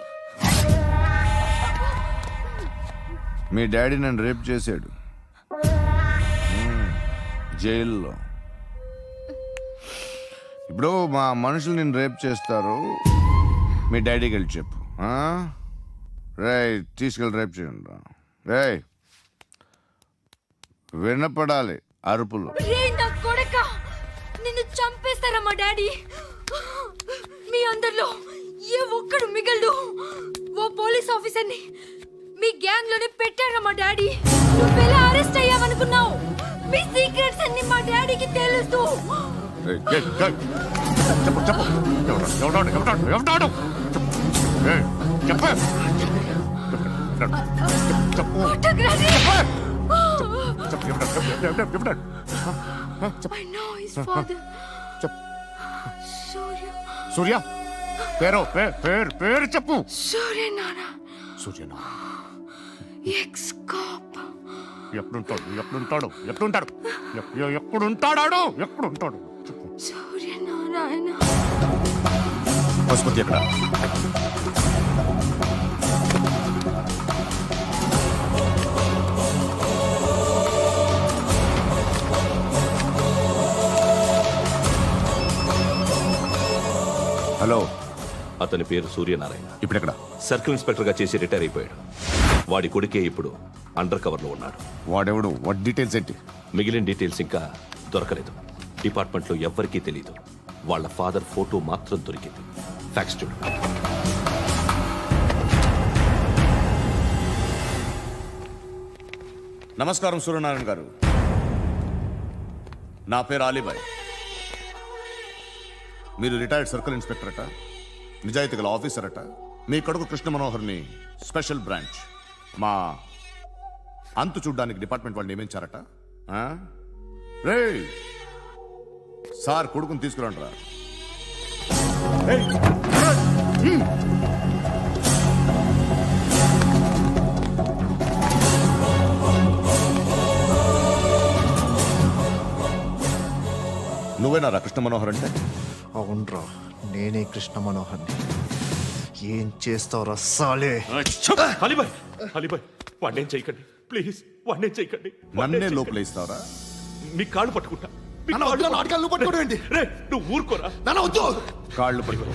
మీ డాడీ నన్ను రేప్ చేశాడు జైల్లో. ఇప్పుడు మా మనుషులు నేను రేప్ చేస్తారు, మీ డాడీకి వెళ్ళి చెప్పు. రే తీసుకెళ్ళి రేప్ చేయండి. రే వినపడాలి అరుపులు. నిన్ను చంపేస్తారా మా డాడీ? మీ అందరిలో ఏ ఒక్కడు మిగలడు. ఓ పోలీస్ ఆఫీసర్ని మీ గ్యాంగ్ లోనే పెట్టారా మా డాడీ? నువ్వెలా అరెస్ట్ అయ్యావనుకున్నావు? మీ సీక్రెట్స్ అన్ని మా డాడీకి తెలుసు. I know his father. సూర్య పేరు చెప్పు. సూర్యనారాయణ. సూర్యనారాయణ ఎక్స్-కాప్. ఎక్కడుంటాడు? సూర్యనారాయణ. పశుపతి ఎక్కడ? హలో, అతని పేరు సూర్యనారాయణ. ఇప్పుడెక్కడ? సర్కిల్ ఇన్స్పెక్టర్ గా చేసి రిటైర్ అయిపోయాడు. వాడి కొడుకే ఇప్పుడు అండర్ కవర్ లో ఉన్నాడు. వాడెవడు? వాట్ డీటెయిల్స్ ఏంటి? మిగిలిన డీటెయిల్స్ ఇంకా దొరకలేదు. డిపార్ట్మెంట్ లో ఎవ్వరికీ తెలీదు. వాళ్ళ ఫాదర్ ఫోటో మాత్రం దొరికింది. ఫ్యాక్స్ చూడు. నమస్కారం సూర్యనారాయణ గారు. నా పేరు అలీబాయ్. మీరు రిటైర్డ్ సర్కిల్ ఇన్స్పెక్టర్ అట, నిజాయితీ గల ఆఫీసర్ అట. మీ కొడుకు కృష్ణ మనోహర్ని స్పెషల్ బ్రాంచ్ మా అంతు చూడ్డానికి డిపార్ట్మెంట్ వాళ్ళు నియమించారట. రే సార్ కొడుకుని తీసుకురండి రా. నువ్వేనా రా కృష్ణ మనోహర్ అంటే? అవునరా, నేనే కృష్ణ మనోహర్ని. ఏం చేస్తావురా సాలే? అలీబాయ్ వాడినేం చేయకండి ప్లీజ్, వాడినేం చేయకండి. నన్నే లోపల ఇస్తావరా? మీ కాళ్ళు పట్టుకుంటా. నువ్వు ఊరుకోరా. కాళ్ళు పట్టుకో.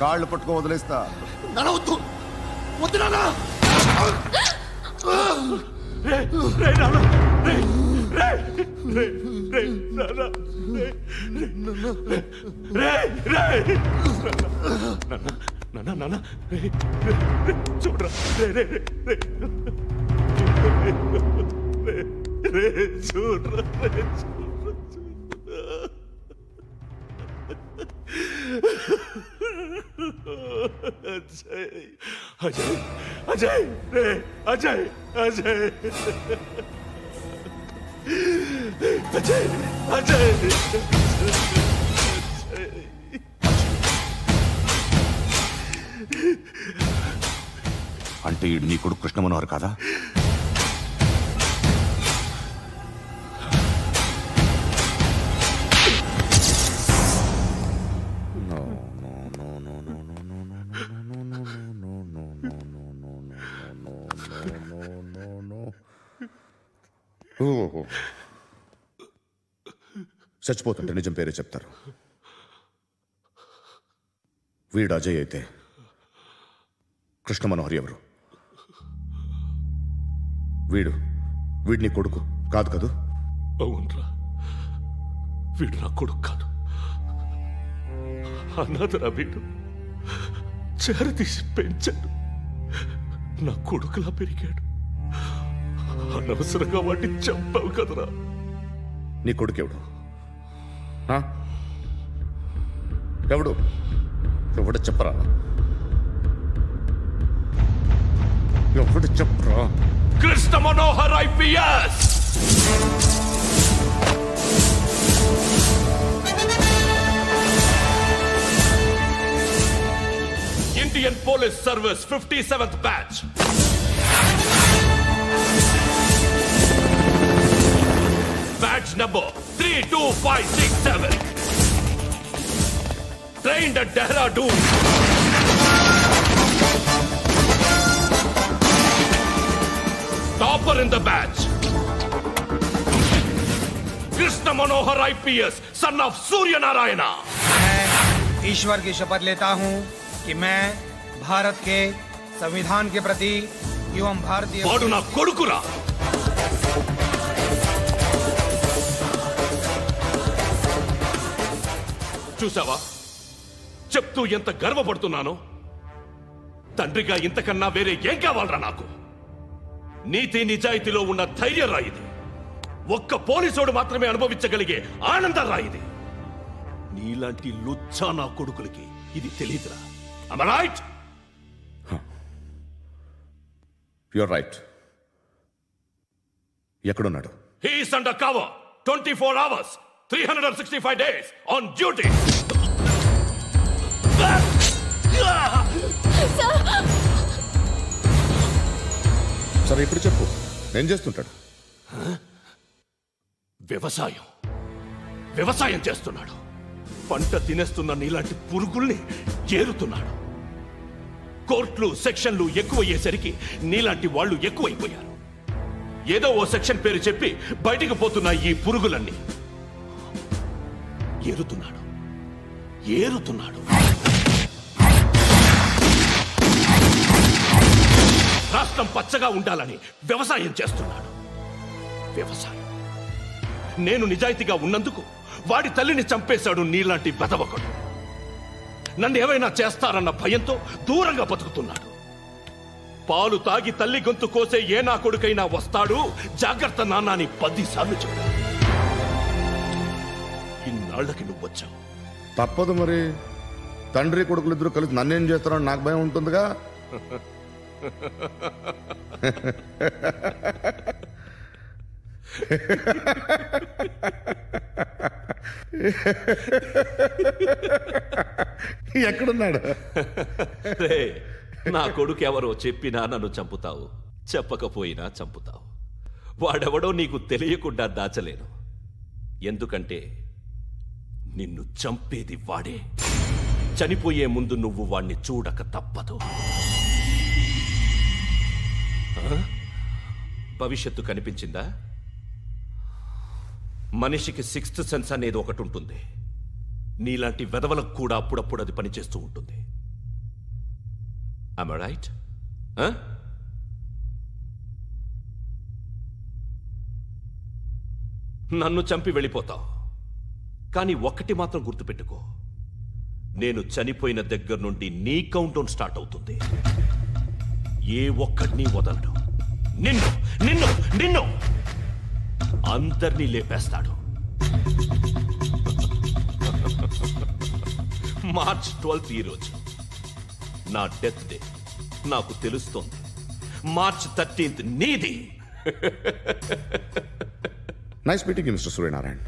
కాళ్ళు పట్టుకో వదిలేస్తా. చూడరా అజయ్ అజయ్ రే అజయ్ అజయ్ అజయ్ అజయ్ అంటే ఈడు నీ కొడుకు కృష్ణ మనోహర్ కాదా? చచ్చిపోతుంటే నిజం పేరే చెప్తారు. వీడు అజయ్ అయితే కృష్ణ మనోహర్ ఎవరు? వీడిని కొడుకు కాదు కదూ? అవునరా, వీడు నా కొడుకు కాదు, అనాథరా వీడు. చేరతీసి పెంచాడు, నా కొడుకులా పెరిగాడు. అనవసరంగా వాడిని చంపావు కదరా. నీ కొడుకెవడు? ఎవడు ఎవడు చెప్పరా? ఎవడు చెప్పరా? Krishna Manohar IPS. Indian Police Service 57th batch. Badge number 32567. Trained at Dehradun. Topper in the batch. Krishna Manohar IPS, son of Surya Narayana. मैं ईश्वर की शपथ लेता हूं कि मैं भारत के संविधान के प्रति एवं भारतीय వాడు నా కొడుకురా. చూసావా చెప్తూ ఎంత గర్వపడుతున్నానో. తండ్రిగా ఇంతకన్నా వేరే ఏం కావాలరా నాకు? నీతి నిజాయితీలో ఉన్న ధైర్యం రా ఇది. ఒక్క పోలీసోడు మాత్రమే అనుభవించగలిగే ఆనందం రా ఇది. నీలాంటి లుచ్చా నా కొడుకులకి ఇది తెలియదురా. Am I right? You're right. ఎక్కడున్నాడు? He is under cover 24 hours 365 days on duty. సరే ఇప్పుడు చెప్పు, ఏం చేస్తుంటాడు? వ్యవసాయం చేస్తున్నాడు. పంట తినేస్తున్న నీలాంటి పురుగుల్ని చేరుతున్నాడు. కోర్టులు సెక్షన్లు ఎక్కువయ్యేసరికి నీలాంటి వాళ్ళు ఎక్కువైపోయారు. ఏదో ఓ సెక్షన్ పేరు చెప్పి బయటికి పోతున్న ఈ పురుగులన్నీ ఏరుతున్నాడు. రాష్ట్రం పచ్చగా ఉండాలని వ్యవసాయం చేస్తున్నాడు. నేను నిజాయితీగా ఉన్నందుకు వాడి తల్లిని చంపేశాడు నీలాంటి బెదవకుడు. నన్ను ఏమైనా చేస్తారన్న భయంతో దూరంగా బతుకుతున్నాడు. పాలు తాగి తల్లి గొంతు కోసే ఏ నా కొడుకైనా వస్తాడు, జాగ్రత్త నాన్న అని 10 సార్లు చెప్పాడు. ఇన్నాళ్లకి నువ్వు వచ్చావు. తప్పదు మరి. తండ్రి కొడుకులు ఇద్దరు కలిసి నన్నేం చేస్తారని నాకు భయం ఉంటుందిగా. ఎక్కడున్నాడు? నా కొడుకు ఎవరో చెప్పినా నన్ను చంపుతావు, చెప్పకపోయినా చంపుతావు. వాడెవడో నీకు తెలియకుండా దాచలేను. ఎందుకంటే నిన్ను చంపేది వాడే. చనిపోయే ముందు నువ్వు వాణ్ణి చూడక తప్పదు. భవిష్యత్తు కనిపించిందా? మనిషికి 6th సెన్స్ అనేది ఒకటి ఉంటుంది. నీలాంటి వెధవలకు కూడా అప్పుడప్పుడు అది పనిచేస్తూ ఉంటుంది. Am I right? నన్ను చంపి వెళ్ళిపోతావు. కానీ ఒక్కటి మాత్రం గుర్తుపెట్టుకో, నేను చనిపోయిన దగ్గర నుండి నీ కౌంట్ డౌన్ స్టార్ట్ అవుతుంది. ఏ ఒక్కడిని వదలడు. నిన్ను నిన్ను నిన్ను అందరినీ లేపేస్తాడు. మార్చ్ 12th ఈ రోజు నా డెత్ డే. నాకు తెలుస్తోంది. మార్చ్ 13th నీది. Nice meeting mister Suryanarayan.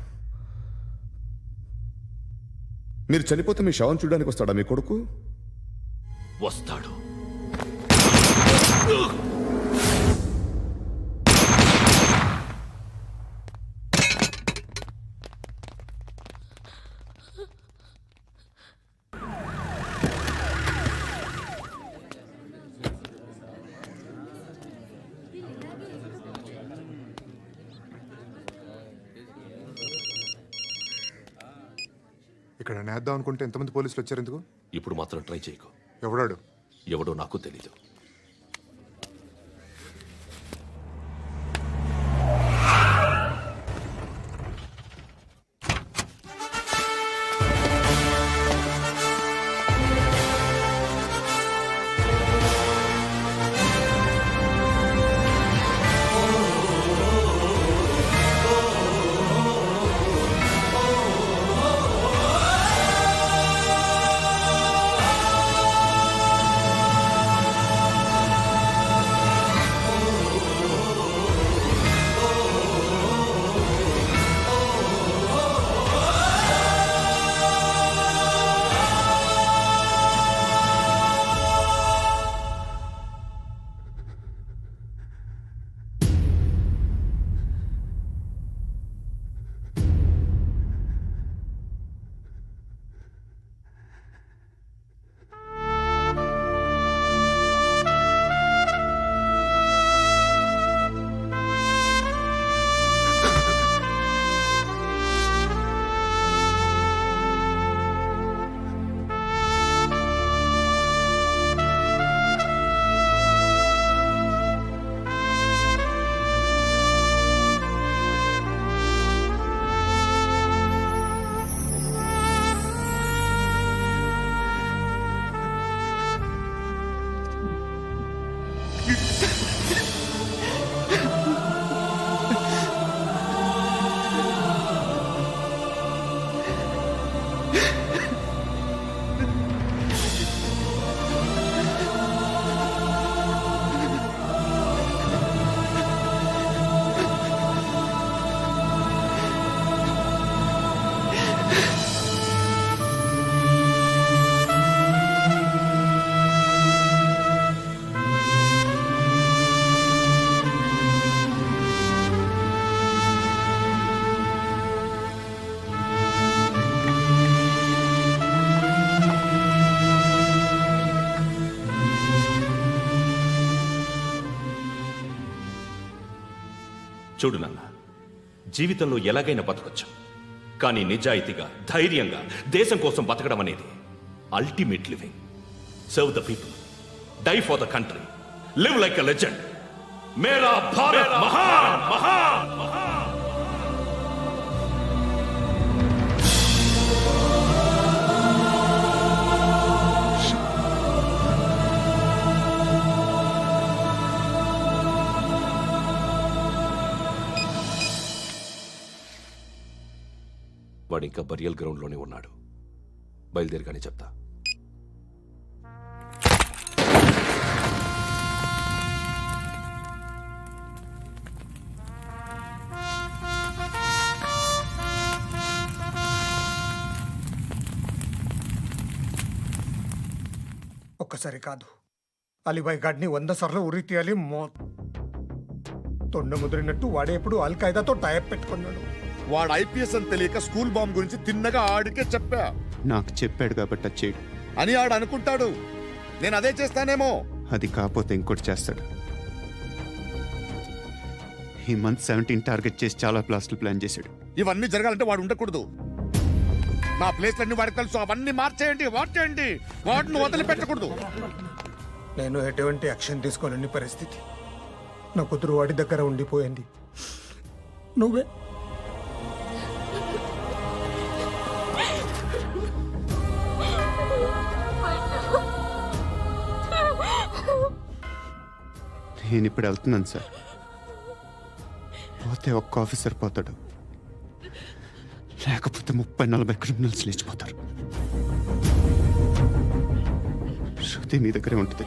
మీరు చనిపోతే మీ శవం చూడడానికి వస్తాడా మీ కొడుకు? వస్తాడు. ఇక్కడ నేద్దాం అనుకుంటే ఎంతమంది పోలీసులు వచ్చారు ఎందుకు? ఇప్పుడు మాత్రం ట్రై చేయకు. ఎవడాడు? ఎవడో నాకు తెలీదు. చూడు నాన్న, జీవితంలో ఎలాగైనా బతకొచ్చు, కానీ నిజాయితీగా ధైర్యంగా దేశం కోసం బతకడం అనేది ultimate living. Serve the people, die for the country, live like a legend. మేరా భారత్ మహాన్ మహాన్ మహాన్. వాడు ఇంకా బరియల్ గ్రౌండ్లోనే ఉన్నాడు. బయలుదేరగానే చెప్తా. ఒక్కసారి కాదు, అలీబాయ్ గాడిని 100 సార్లు ఉరి తీయాలి. తొండ ముదిరినట్టు వాడేప్పుడు అల్ ఖైదాతో టైప్ పెట్టుకున్నాడు. వాడు ఐపీఎస్ అని తెలియక స్కూల్ బాంబ్ గురించి తిన్నగా ఆడికే చెప్పా. నాకు చెప్పాడు కాబట్టి అది చేయడు అని ఆడు అనుకుంటాడు. నేను అదే చేస్తానేమో. అది కాకపోతే ఇంకోటి చేస్తాడు. ఈ మంత్ 17 టార్గెట్ చేసి చాలా బ్లాస్టులు ప్లాన్ చేశాడు. ఇవన్నీ జరగాలంటే వాడు ఉండకూడదు. నా ప్లేస్లన్నీ వాడికి తెలుసు. అవన్నీ మార్చేయండి, వాటేయండి. వాటిని వదిలిపెట్టకూడదు. నేను ఎటువంటి యాక్షన్ తీసుకోలేని పరిస్థితి. నా కూతురు వాడి దగ్గర ఉండిపోయింది. నువ్వే నేను ఇప్పుడు వెళ్తున్నాను సార్. పోతే ఒక్క ఆఫీసర్ పోతాడు, లేకపోతే 30-40 క్రిమినల్స్ లేచిపోతారు. శృతి మీ దగ్గరే ఉంటుంది.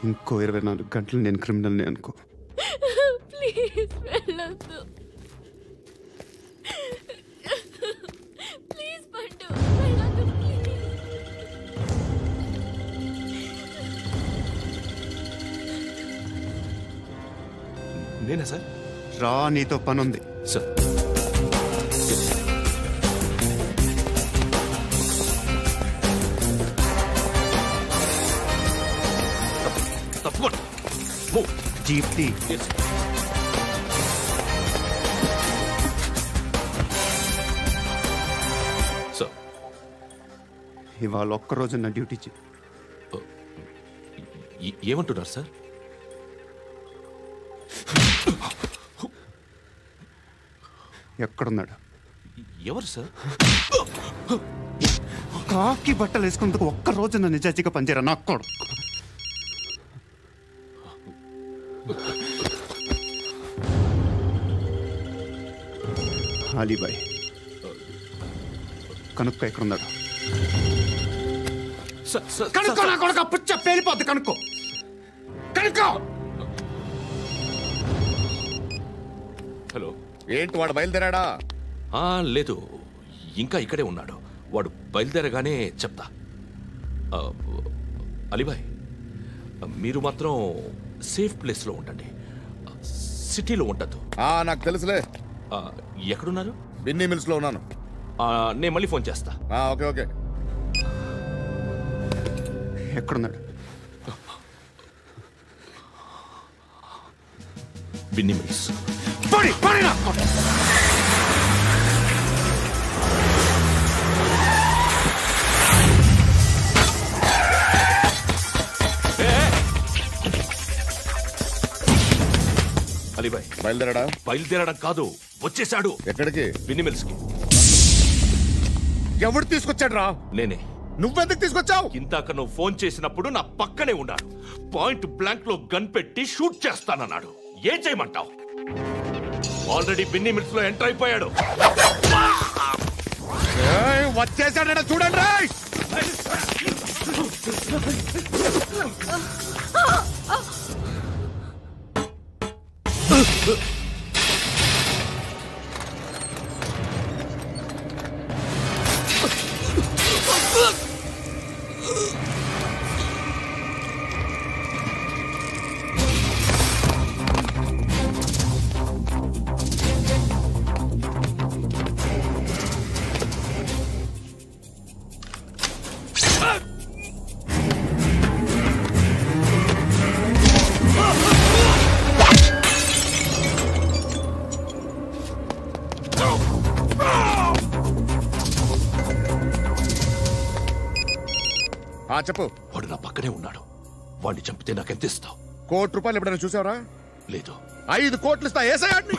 ఇంకో 24 గంటలు నేను క్రిమినల్ని అనుకో. ప్లీజ్ వెళ్ళొద్దు. ప్లీజ్ పండు, వెళ్ళొద్దు ప్లీజ్. నేనా సార్? రా, నీతో పని ఉంది సార్. తప్పకుండా జీప్ టీ. సార్, ఇవాళ ఒక్కరోజు నా డ్యూటీ చేయి. ఏమంటున్నారు సార్? ఎక్కడున్నాడు? ఎవరు సార్? కాకి బట్టలు వేసుకున్నందుకు ఒక్కరోజు నా నిజాయితీగా పనిచేయరా నాకు కూడా. అలీబాయ్ కనుక్కో, ఎక్కడున్నాడు? కనుక్కో నా కొడుకు. పుచ్చ పేలిపోద్ది. కనుక్కో కనుక్కో. హలో, ఏంటి వాడు బయలుదేరాడా? లేదు, ఇంకా ఇక్కడే ఉన్నాడు. వాడు బయలుదేరగానే చెప్తా. అలీబాయ్, మీరు మాత్రం సేఫ్ ప్లేస్లో ఉండండి, సిటీలో ఉండద్దు. నాకు తెలుసులే. ఎక్కడున్నారు? బిన్నీ మిల్స్ లో ఉన్నాను. నేను మళ్ళీ ఫోన్ చేస్తా. Okay okay. ఎక్కడున్నాడు? బిన్నీ మిల్స్. అలీబాయ్ బయలుదేరాడా? బయలుదేరడం కాదు, వచ్చేశాడు. ఎక్కడికి? బిన్నీ మిల్స్ కి. ఎవడు తీసుకొచ్చాడు రా? నేనే. నువ్వెందుకు తీసుకొచ్చావు? ఇందాక నువ్వు ఫోన్ చేసినప్పుడు నా పక్కనే ఉన్నాడు. పాయింట్ బ్లాంక్ లో గన్ పెట్టి షూట్ చేస్తానన్నాడు. ఏం చేయమంటావు? ఆల్రెడీ బిన్నీ మిల్స్ లో ఎంటర్ అయిపోయాడు. వచ్చేసాడ చూడండి రా. చెప్పు. వాడు నా పక్కనే ఉన్నాడు. వాడిని చంపితే నాకెంత ఇస్తావు? ₹1,00,00,000 ఎప్పుడైనా చూసావరా? లేదు. 5 కోట్లు ఇస్తా. ఏసయాడిని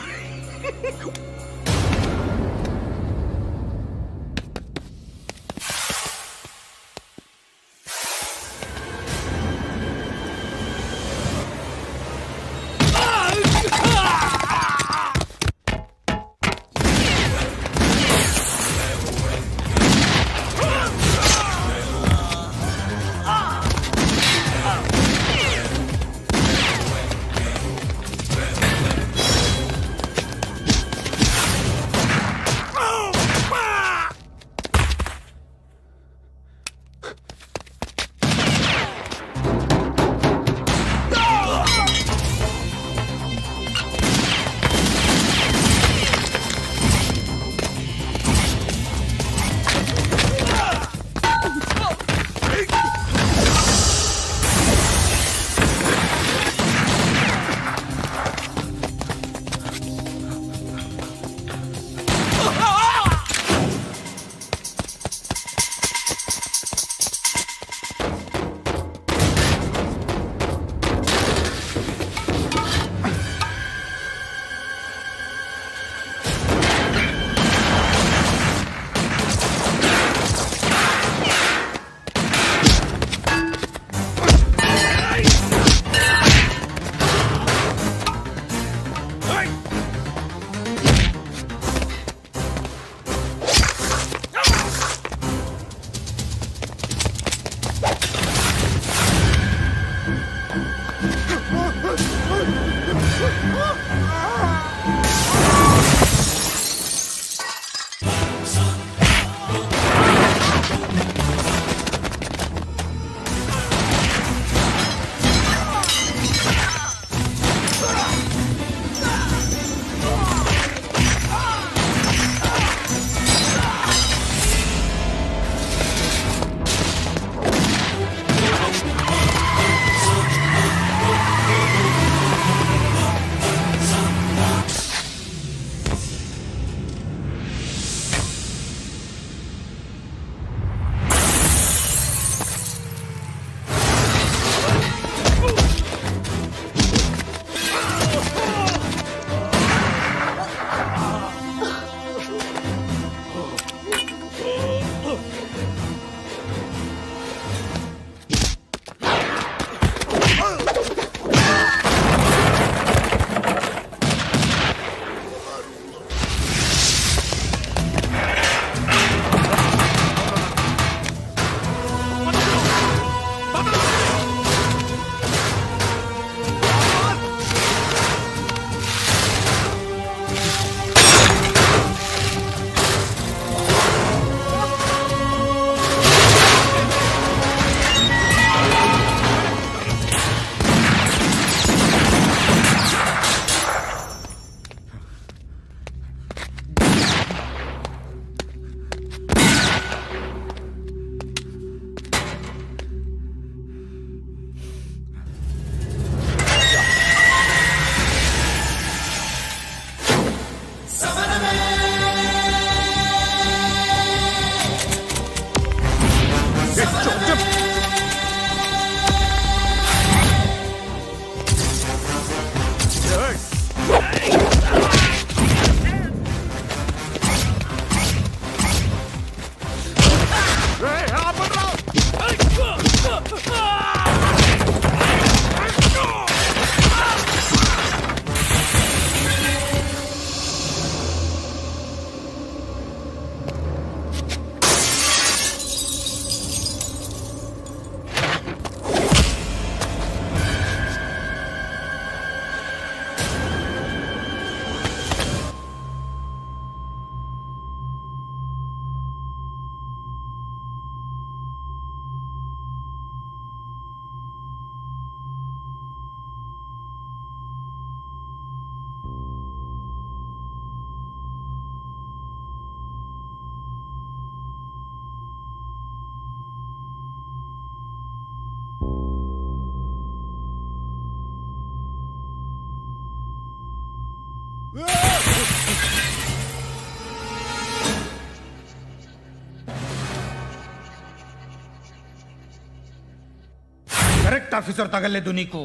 కరెక్ట్ ఆఫీసర్ తగలేదు నీకు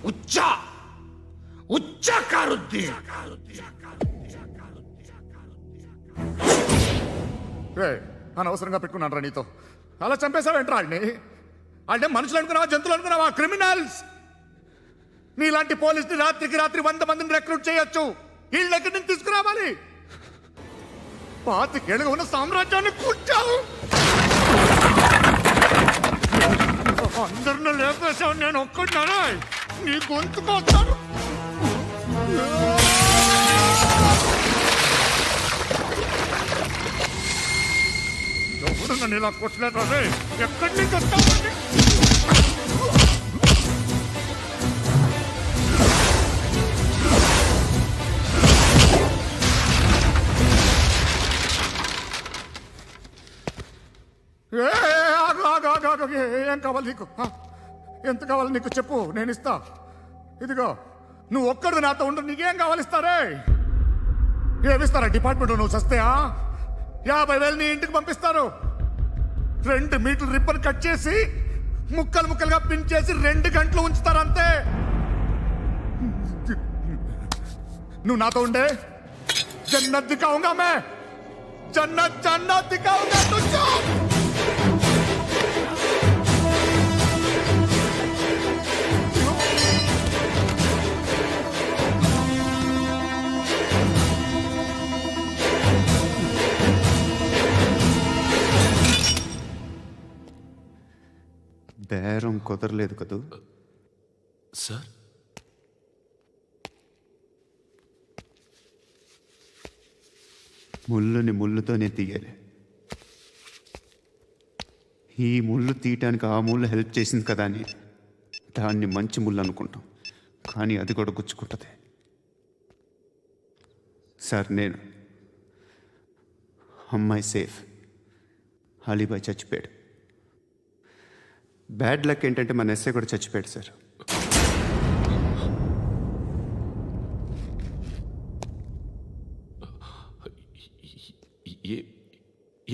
ఉచ్చా ఉచ్చా కారుద్ది అనవసరంగా పెట్టుకున్నాను రా నీతో. అలా చంపేశావేంట్రా ఆడిని? అంటే మనుషులు అనుకున్నావా, జంతువులు అనుకున్నావా? క్రిమినల్స్. నీలాంటి పోలీసుని రాత్రికి రాత్రి 100 మందిని రిక్రూట్ చేయొచ్చు. వీళ్ళ దగ్గర నుంచి తీసుకురావాలి. 25 ఏళ్ళుగా ఉన్న సామ్రాజ్యాన్ని కూర్చావు. అందరిని లేపేశావు, నేను ఒక్కడినారా? నీ గొంతుకొస్తాను. ఎవరు నన్ను ఇలా కొట్టలేదా? ఎక్కడి నుంచి వస్తావు? ఏం కావాలి నీకు? ఎంత కావాలి నీకు చెప్పు, నేను ఇస్తా. ఇదిగో నువ్వు ఒక్కడు నాతో ఉండు, నీకేం కావాలి ఇస్తారే? ఏమిస్తారా డిపార్ట్మెంట్? నువ్వు చస్తేయా 50,000 నీ ఇంటికి పంపిస్తారు. 2 మీటర్లు రిబ్బన్ కట్ చేసి ముక్కలు ముక్కలుగా పిన్ చేసి 2 గంటలు ఉంచుతారు అంతే. నువ్వు నాతో ఉండే జన్నత్ దిఖాऊंगा मैं, जन्नत जन्नत दिखाऊंगा तुझको. బేరం కుదరలేదు కదూ సార్? ముళ్ళుని ముళ్ళుతోనే తీయాలి. ఈ ముళ్ళు తీయటానికి ఆ ముళ్ళు హెల్ప్ చేసింది కదా అని దాన్ని మంచి ముళ్ళు అనుకుంటాం, కానీ అది కూడా గుచ్చుకుంటుంది. సార్, నేను అమ్మాయి సేఫ్, అలీబాయ్ చచ్చిపోయాడు. బ్యాడ్ లక్ ఏంటంటే మన ఎస్ఐ కూడా చచ్చిపోయాడు సార్.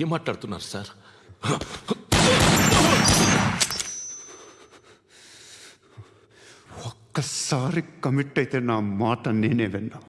ఏం మాట్లాడుతున్నారు సార్? ఒక్కసారి కమిట్ అయితే నా మాట నేనే విన్నా.